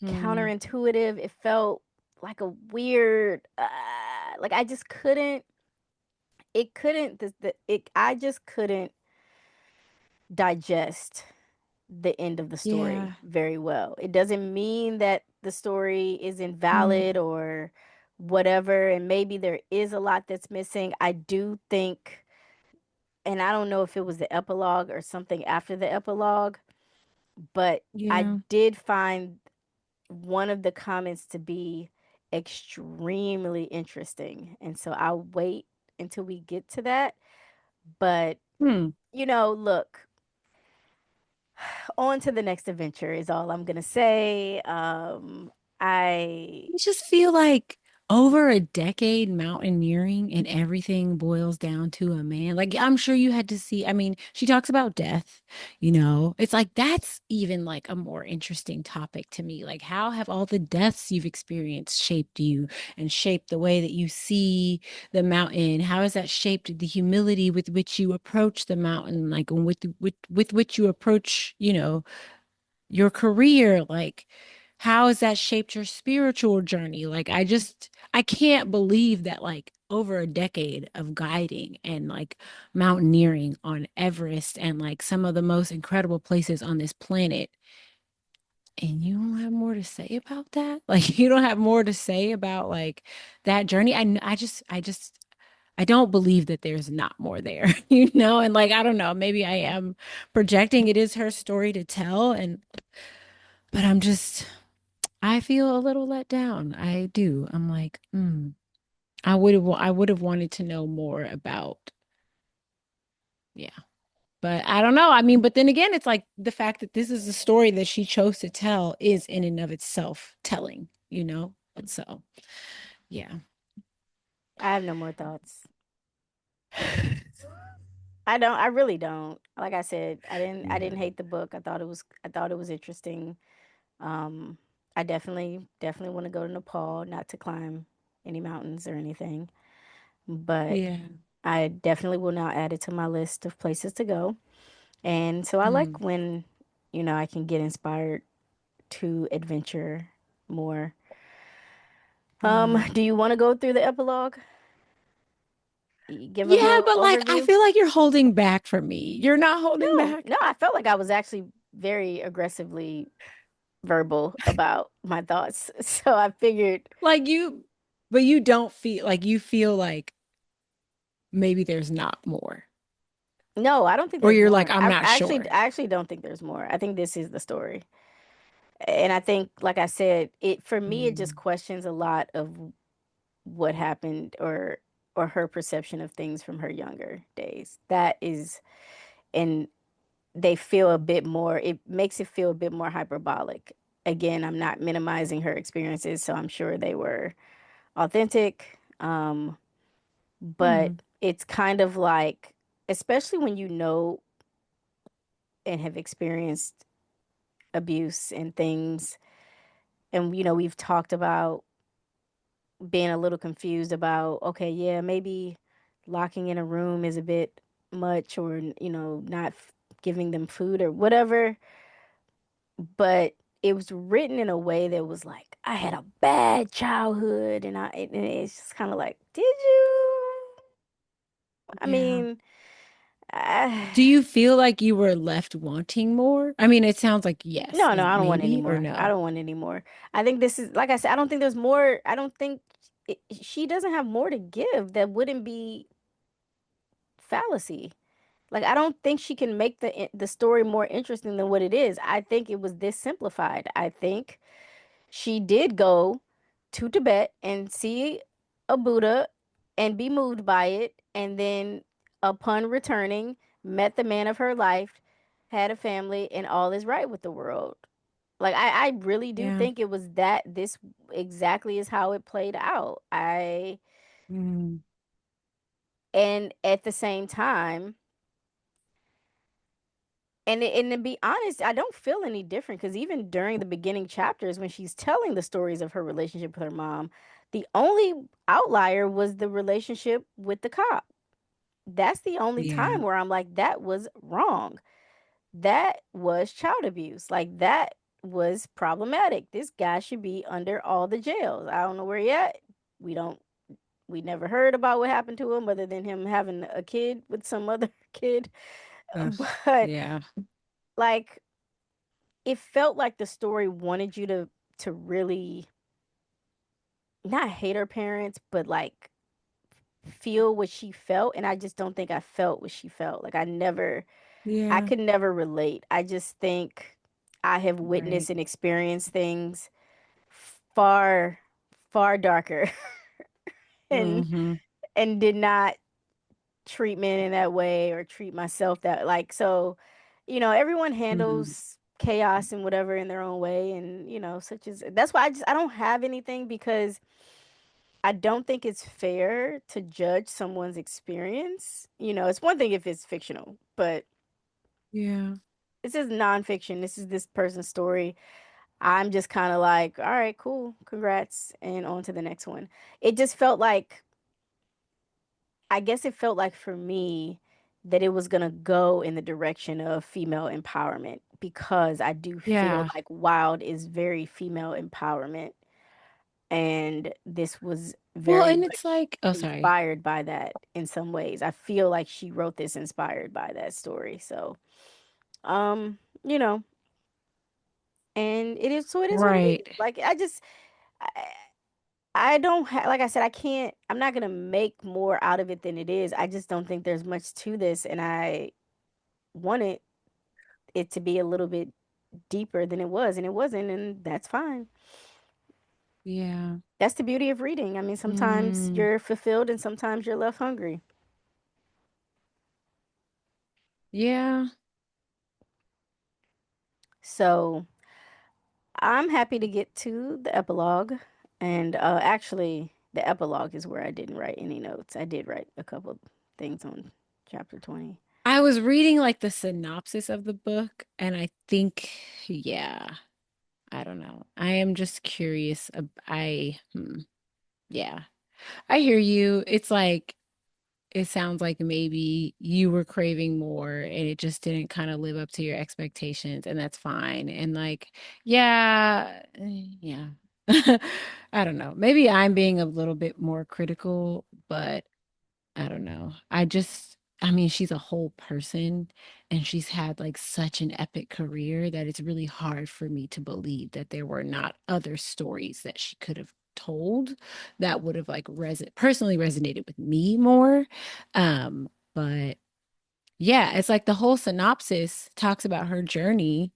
Hmm. counterintuitive. It felt like a weird, like I just couldn't, it couldn't, I just couldn't digest the end of the story Yeah. very well. It doesn't mean that the story is Mm, invalid or whatever, and maybe there is a lot that's missing. I do think, and I don't know if it was the epilogue or something after the epilogue, but I yeah. did find one of the comments to be extremely interesting. And so I'll wait until we get to that. But, Hmm. look, on to the next adventure is all I'm gonna say. I I just feel like over a decade mountaineering and everything boils down to a man. Like I'm sure you had to see, I mean, she talks about death, you know. It's like that's even like a more interesting topic to me. Like how have all the deaths you've experienced shaped you and shaped the way that you see the mountain? How has that shaped the humility with which you approach the mountain, like with which you approach, your career, like how has that shaped your spiritual journey? Like I can't believe that like over a decade of guiding and like mountaineering on Everest and like some of the most incredible places on this planet, and you don't have more to say about that. Like you don't have more to say about like that journey. I don't believe that there's not more there, and like I don't know, maybe I am projecting. It is her story to tell, and but I feel a little let down. I do. I'm like, I would have wanted to know more about, yeah. But I don't know. I mean, but then again, it's like the fact that this is a story that she chose to tell is in and of itself telling, you know? And so, yeah. I have no more thoughts. I don't. I really don't. Like I said, I didn't Yeah. hate the book. I thought it was interesting. Um, I definitely want to go to Nepal, not to climb any mountains or anything, but Yeah. I definitely will now add it to my list of places to go. And so I like Mm, when, I can get inspired to adventure more. yeah. Do you want to go through the epilogue? Give a Yeah, little but like I overview? feel like you're holding back from me. You're not holding No, back. no, I felt like I was actually very aggressively verbal about my thoughts. So I figured, Like you, but you don't feel like you feel like maybe there's not more. no, I don't think Or there's you're more. like, I'm I not actually, sure. I actually don't think there's more. I think this is the story. And I think, like I said, for me, it just Mm, questions a lot of what happened or her perception of things from her younger days. That is, and they feel a bit more, it makes it feel a bit more hyperbolic. Again, I'm not minimizing her experiences, so I'm sure they were authentic. But mm, it's kind of like, especially when you know and have experienced abuse and things, and we've talked about being a little confused about, okay, yeah, maybe locking in a room is a bit much, or not giving them food or whatever, but it was written in a way that was like, I had a bad childhood, and it's just kind of like, did you? I yeah. mean, I, Do you feel like you were left wanting more? I mean, it sounds like yes, no, no, I don't want any maybe or more. I no. don't want any more. I think this is, like I said, I don't think there's more. I don't think she doesn't have more to give that wouldn't be fallacy. Like, I don't think she can make the story more interesting than what it is. I think it was this simplified. I think she did go to Tibet and see a Buddha and be moved by it, and then upon returning, met the man of her life, had a family, and all is right with the world. Like, I really do Yeah. think it was that this exactly is how it played out. Mm, And at the same time, and to be honest, I don't feel any different because even during the beginning chapters, when she's telling the stories of her relationship with her mom, the only outlier was the relationship with the cop. That's the only yeah. time where I'm like, that was wrong. That was child abuse. Like, that was problematic. This guy should be under all the jails. I don't know where he at. We don't. We never heard about what happened to him other than him having a kid with some other kid. Ugh, But yeah. like, it felt like the story wanted you to to really not hate her parents, but like feel what she felt. And I just don't think I felt what she felt. Like I Yeah. could never relate. I just think I have Right. witnessed and experienced things far, far darker and Mm-hmm. did not treat men in that way or treat myself that like so, everyone Mm-hmm. handles chaos and whatever in their own way and such as that's why I don't have anything because I don't think it's fair to judge someone's experience. It's one thing if it's fictional, but Yeah. this is nonfiction. This is this person's story. I'm just kind of like, all right, cool, congrats, and on to the next one. It just felt like, I guess it felt like for me that it was gonna go in the direction of female empowerment because I do feel Yeah. like Wild is very female empowerment, and this was Well, very and it's much like, oh, sorry. inspired by that in some ways. I feel like she wrote this inspired by that story. So, um, you know, and it is what it Right. is. Like I, I don't have, like I said, I'm not gonna make more out of it than it is. I just don't think there's much to this, and I wanted it to be a little bit deeper than it was, and it wasn't, and that's fine. Yeah. That's the beauty of reading. I mean, sometimes Mm. you're fulfilled and sometimes you're left hungry. Yeah. So I'm happy to get to the epilogue. And actually, the epilogue is where I didn't write any notes. I did write a couple things on chapter 20. I was reading like the synopsis of the book, and I think, yeah, I don't know. I am just curious. Yeah, I hear you. It's like, it sounds like maybe you were craving more and it just didn't kind of live up to your expectations, and that's fine. And like, yeah, yeah. I don't know. Maybe I'm being a little bit more critical, but I don't know. I mean, she's a whole person and she's had like such an epic career that it's really hard for me to believe that there were not other stories that she could have told that would have like personally resonated with me more. But yeah, it's like the whole synopsis talks about her journey,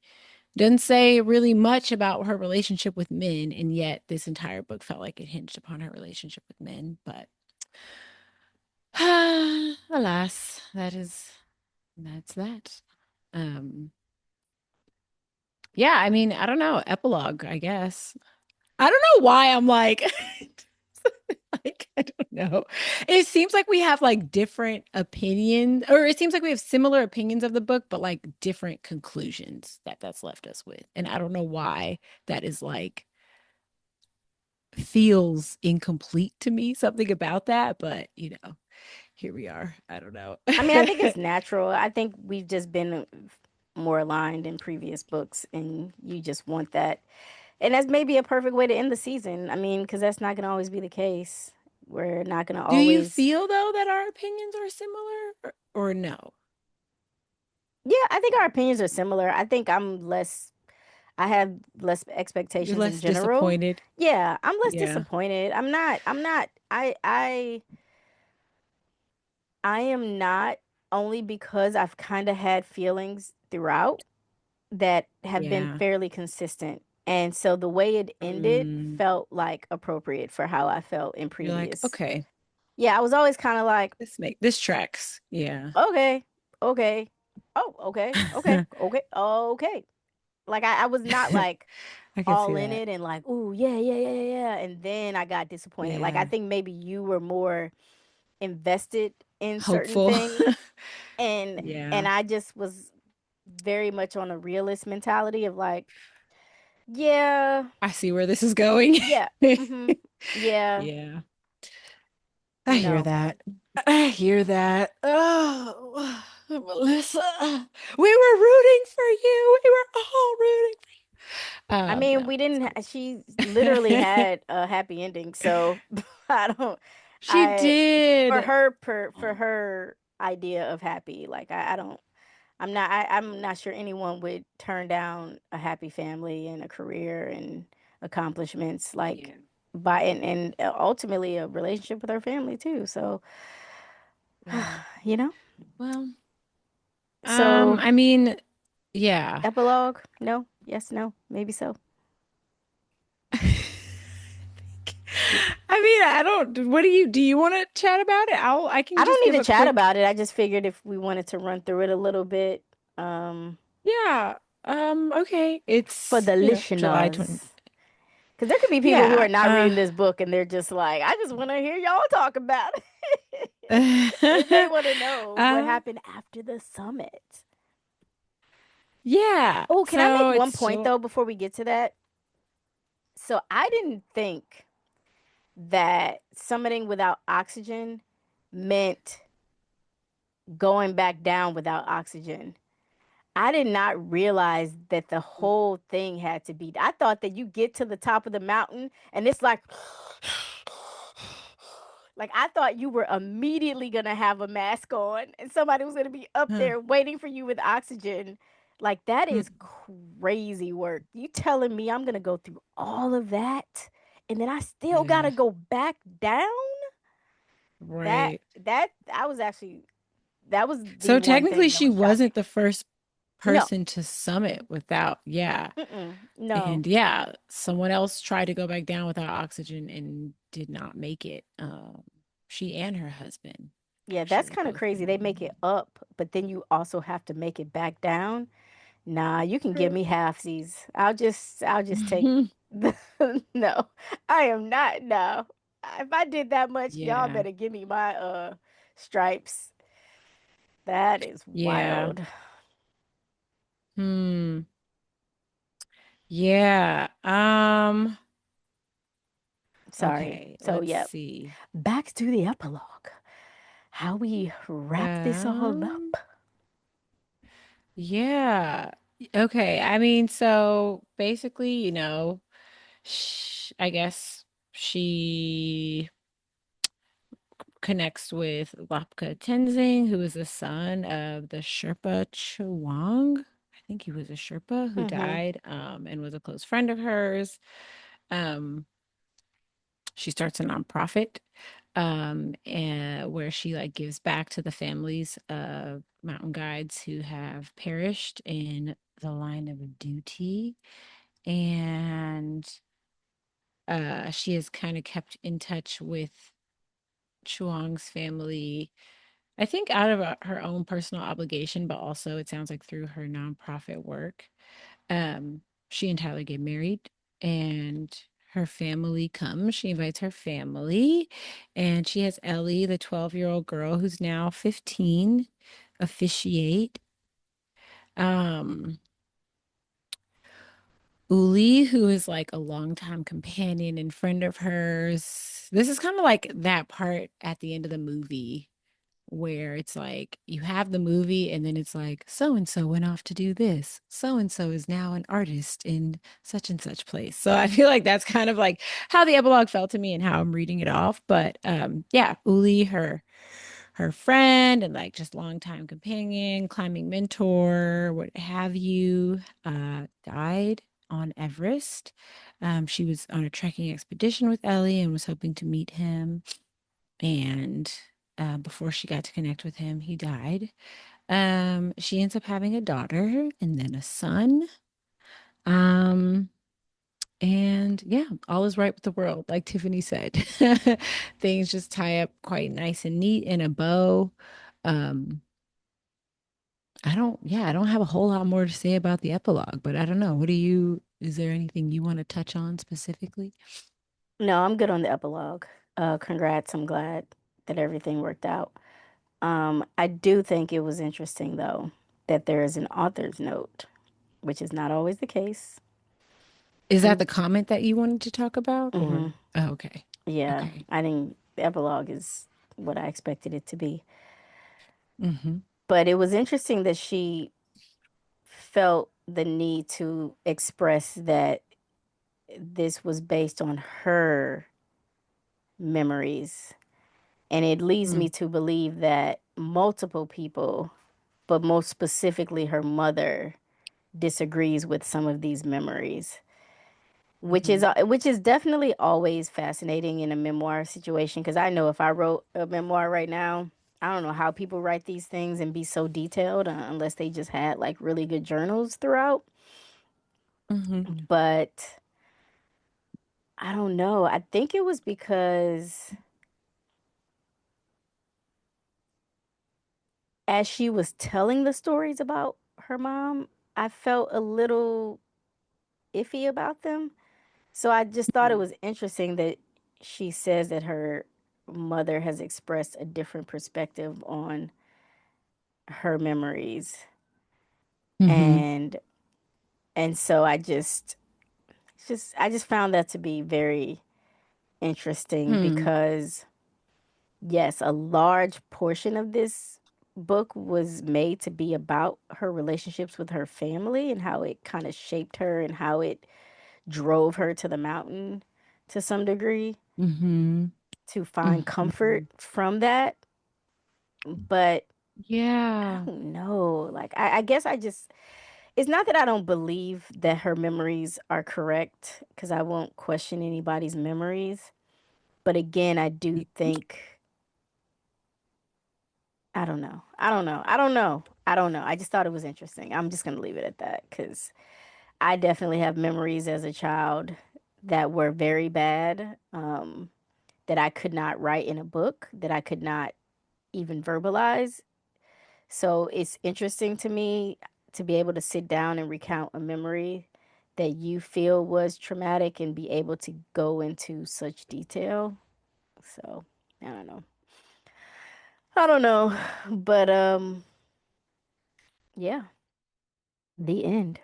doesn't say really much about her relationship with men, and yet this entire book felt like it hinged upon her relationship with men. But alas, that's that. Um, yeah, I mean, I don't know, epilogue, I guess. I don't know why I'm like, like, I don't know. It seems like we have like different opinions, or it seems like we have similar opinions of the book, but like different conclusions that's left us with. And I don't know why that is like feels incomplete to me, something about that, but here we are. I don't know. I mean, I think it's natural. I think we've just been more aligned in previous books, and you just want that. And that's maybe a perfect way to end the season. I mean, because that's not going to always be the case. We're not going to Do you always. feel though that our opinions are similar or no? Yeah, I think our opinions are similar. I have less You're expectations in less general. disappointed? Yeah, I'm less Yeah. disappointed. I am not, only because I've kind of had feelings throughout that have been Yeah. fairly consistent. And so the way it ended Mm, felt like appropriate for how I felt in you're like, previous. okay, Yeah, I was always kind of like, this tracks. Yeah. okay, okay, oh, okay, okay, okay, okay. Like I was not like I can see all in that. it and like, ooh, yeah, yeah, yeah, yeah, yeah. And then I got disappointed. Like I Yeah. think maybe you were more invested in certain Hopeful. things, and Yeah. I just was very much on a realist mentality of like, yeah, I see where this is going. yeah, mm-hmm, yeah, Yeah. I you hear know. that. I hear that. Oh, Melissa, we were rooting for you. We were all rooting for you. I No, mean, we it's didn't. cool. She literally had a happy ending, so I don't. She I did. for Oh, her idea of happy, like I don't. I'm not sure anyone would turn down a happy family and a career and accomplishments, like Yeah. by and ultimately a relationship with her family too. So, Yeah. you know. Well, So I mean, yeah. epilogue? No. Yes. No. Maybe so. I mean, I don't, what do you want to chat about it? I can I just don't need give to a chat quick, about it. I just figured if we wanted to run through it a little bit, yeah. Okay. for It's, the July 20. listeners. Because there could be people who Yeah. are not reading this book and they're just like, I just want to hear y'all talk about it. They may want to know what uh, happened after the summit. yeah. Oh, can I make So one it's point July. though before we get to that? So I didn't think that summiting without oxygen meant going back down without oxygen. I did not realize that the whole thing had to be. I thought that you get to the top of the mountain and it's like I thought you were immediately gonna have a mask on and somebody was gonna be up Huh. there waiting for you with oxygen. Like that is crazy work. You telling me I'm gonna go through all of that and then I still gotta Yeah. go back down? That Right. that I was actually that was the So one technically, thing that she was shocking. wasn't the first No, person to summit without, yeah. no. And yeah, someone else tried to go back down without oxygen and did not make it. She and her husband Yeah, that's actually kind of both crazy. They didn't. make it up, but then you also have to make it back down. Nah, you can give me halfsies. I'll just take the no. I am not no. If I did that much, y'all Yeah. better give me my stripes. That is Yeah. wild. Hmm. Yeah. Sorry. Okay, So, let's yep. see. Back to the epilogue. How we wrap this all Um, up. yeah. Okay. I mean, so basically, I guess she connects with Lapka Tenzing, who is the son of the Sherpa Chewang. I think he was a Sherpa who Mm-hmm. died, and was a close friend of hers. Um, she starts a nonprofit, and where she like gives back to the families of mountain guides who have perished in the line of duty. And she has kind of kept in touch with Chuang's family, I think out of her own personal obligation, but also it sounds like through her nonprofit work. Um, she and Tyler get married, and her family comes. She invites her family, and she has Ellie, the 12-year-old girl who's now 15, officiate. Um, Uli, who is like a longtime companion and friend of hers. This is kind of like that part at the end of the movie where it's like you have the movie and then it's like so and so went off to do this. So and so is now an artist in such and such place. So I feel like that's kind of like how the epilogue felt to me and how I'm reading it off. But yeah, Uli, her friend and like just longtime companion, climbing mentor, what have you, died on Everest. She was on a trekking expedition with Ellie and was hoping to meet him. And before she got to connect with him, he died. She ends up having a daughter and then a son. Um, and yeah, all is right with the world, like Tiffany said. Things just tie up quite nice and neat in a bow. Um, I don't have a whole lot more to say about the epilogue, but I don't know. Is there anything you want to touch on specifically? No, I'm good on the epilogue. Congrats. I'm glad that everything worked out. I do think it was interesting though that there is an author's note, which is not always the case. Is that the And comment that you wanted to talk about hmm or oh, okay. yeah, Okay. I think the epilogue is what I expected it to be. Mm-hmm. But it was interesting that she felt the need to express that this was based on her memories. And it leads me to believe that multiple people, but most specifically her mother, disagrees with some of these memories. Hmm. which is definitely always fascinating in a memoir situation because I know if I wrote a memoir right now, I don't know how people write these things and be so detailed unless they just had like really good journals throughout. Hmm. But I don't know. I think it was because as she was telling the stories about her mom, I felt a little iffy about them. So I just thought it was interesting that she says that her mother has expressed a different perspective on her memories. Hmm. And so I just found that to be very interesting Hmm. because yes, a large portion of this book was made to be about her relationships with her family and how it kind of shaped her and how it drove her to the mountain to some degree Hmm. to find comfort Hmm. from that. But I Yeah. don't know. Like, I guess it's not that I don't believe that her memories are correct because I won't question anybody's memories. But again, I do think, I don't know. I don't know. I don't know. I don't know. I just thought it was interesting. I'm just going to leave it at that because I definitely have memories as a child that were very bad, that I could not write in a book, that I could not even verbalize. So it's interesting to me to be able to sit down and recount a memory that you feel was traumatic and be able to go into such detail. So, I don't know. I don't know. But yeah, the end.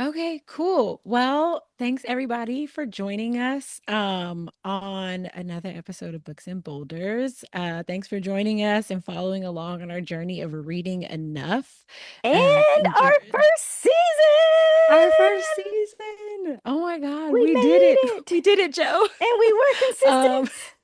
Okay, cool. Well, thanks everybody for joining us on another episode of Books and Boulders. Thanks for joining us and following along on our journey of reading enough. And Enjoy our first season! our first season. Oh my God, We we did made it. We it. did it, Joe. And we were Um, consistent.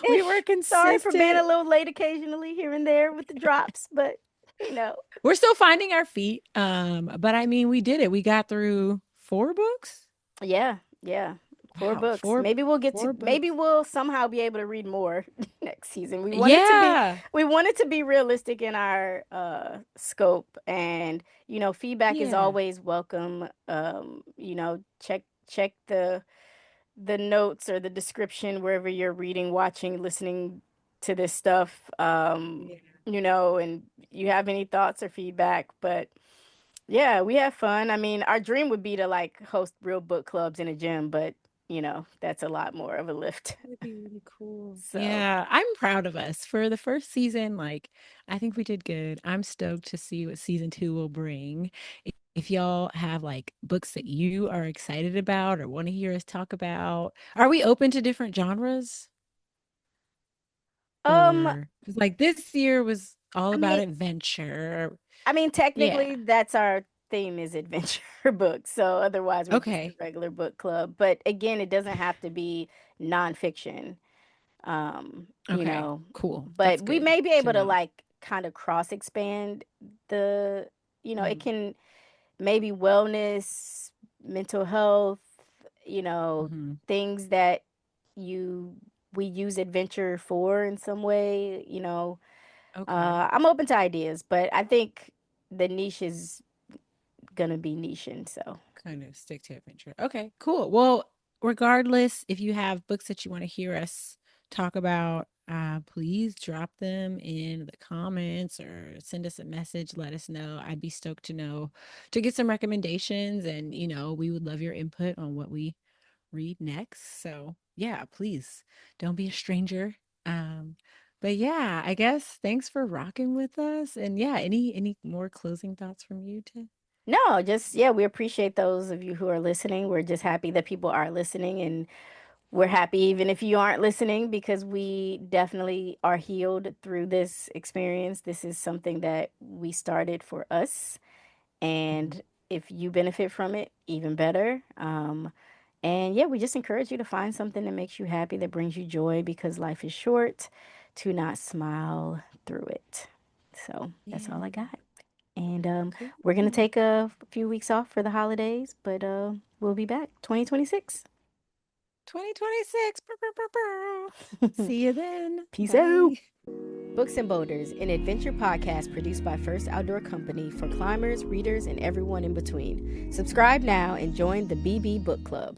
we were Ish. Sorry for being a consistent. little late occasionally here and there with the drops, but you know. We're still finding our feet. But I mean, we did it. We got through 4 books. Yeah, yeah. Four Wow, books. four four Maybe books. we'll somehow be able to read more next season. Yeah. We wanted to be realistic in our scope and feedback is Yeah. always welcome. Check the notes or the description wherever you're reading, watching, listening to this stuff. Yeah. And you have any thoughts or feedback, but yeah, we have fun. I mean, our dream would be to like host real book clubs in a gym, but that's a lot more of a lift. That'd be really cool. So, Yeah, I'm proud of us for the first season. Like, I think we did good. I'm stoked to see what season 2 will bring. If y'all have like books that you are excited about or want to hear us talk about, are we open to different genres? um, Or 'cause, like this year was all I about mean, adventure. Yeah. technically that's our theme is adventure books. So otherwise we're just a Okay. regular book club. But again, it doesn't have to be nonfiction. Um, you Okay. know, Cool. but That's we good may be to able to know. like kind of cross expand the, it Mm-hmm. can maybe wellness, mental health, Mm-hmm. things that you we use adventure for in some way. Okay. I'm open to ideas, but I think the niche is gonna be niching, so. Kind of stick to adventure. Okay, cool. Well, regardless, if you have books that you want to hear us talk about, please drop them in the comments or send us a message. Let us know. I'd be stoked to know to get some recommendations, and we would love your input on what we read next. So yeah, please don't be a stranger. Um, but yeah, I guess thanks for rocking with us. And yeah, any more closing thoughts from you, Tiff? No, just yeah, we appreciate those of you who are listening. We're just happy that people are listening, and we're happy even if you aren't listening because we definitely are healed through this experience. This is something that we started for us, Mhm. and if you benefit from it, even better. And yeah, we just encourage you to find something that makes you happy, that brings you joy, because life is short to not smile through it. So that's all I Yeah. got. And we're gonna Cool. take a few weeks off for the holidays, but We'll be back 2026. 2026. See you then. Peace out. Bye. Books and Boulders, an adventure podcast produced by First Outdoor Company for climbers, readers, and everyone in between. Subscribe now and join the BB Book Club.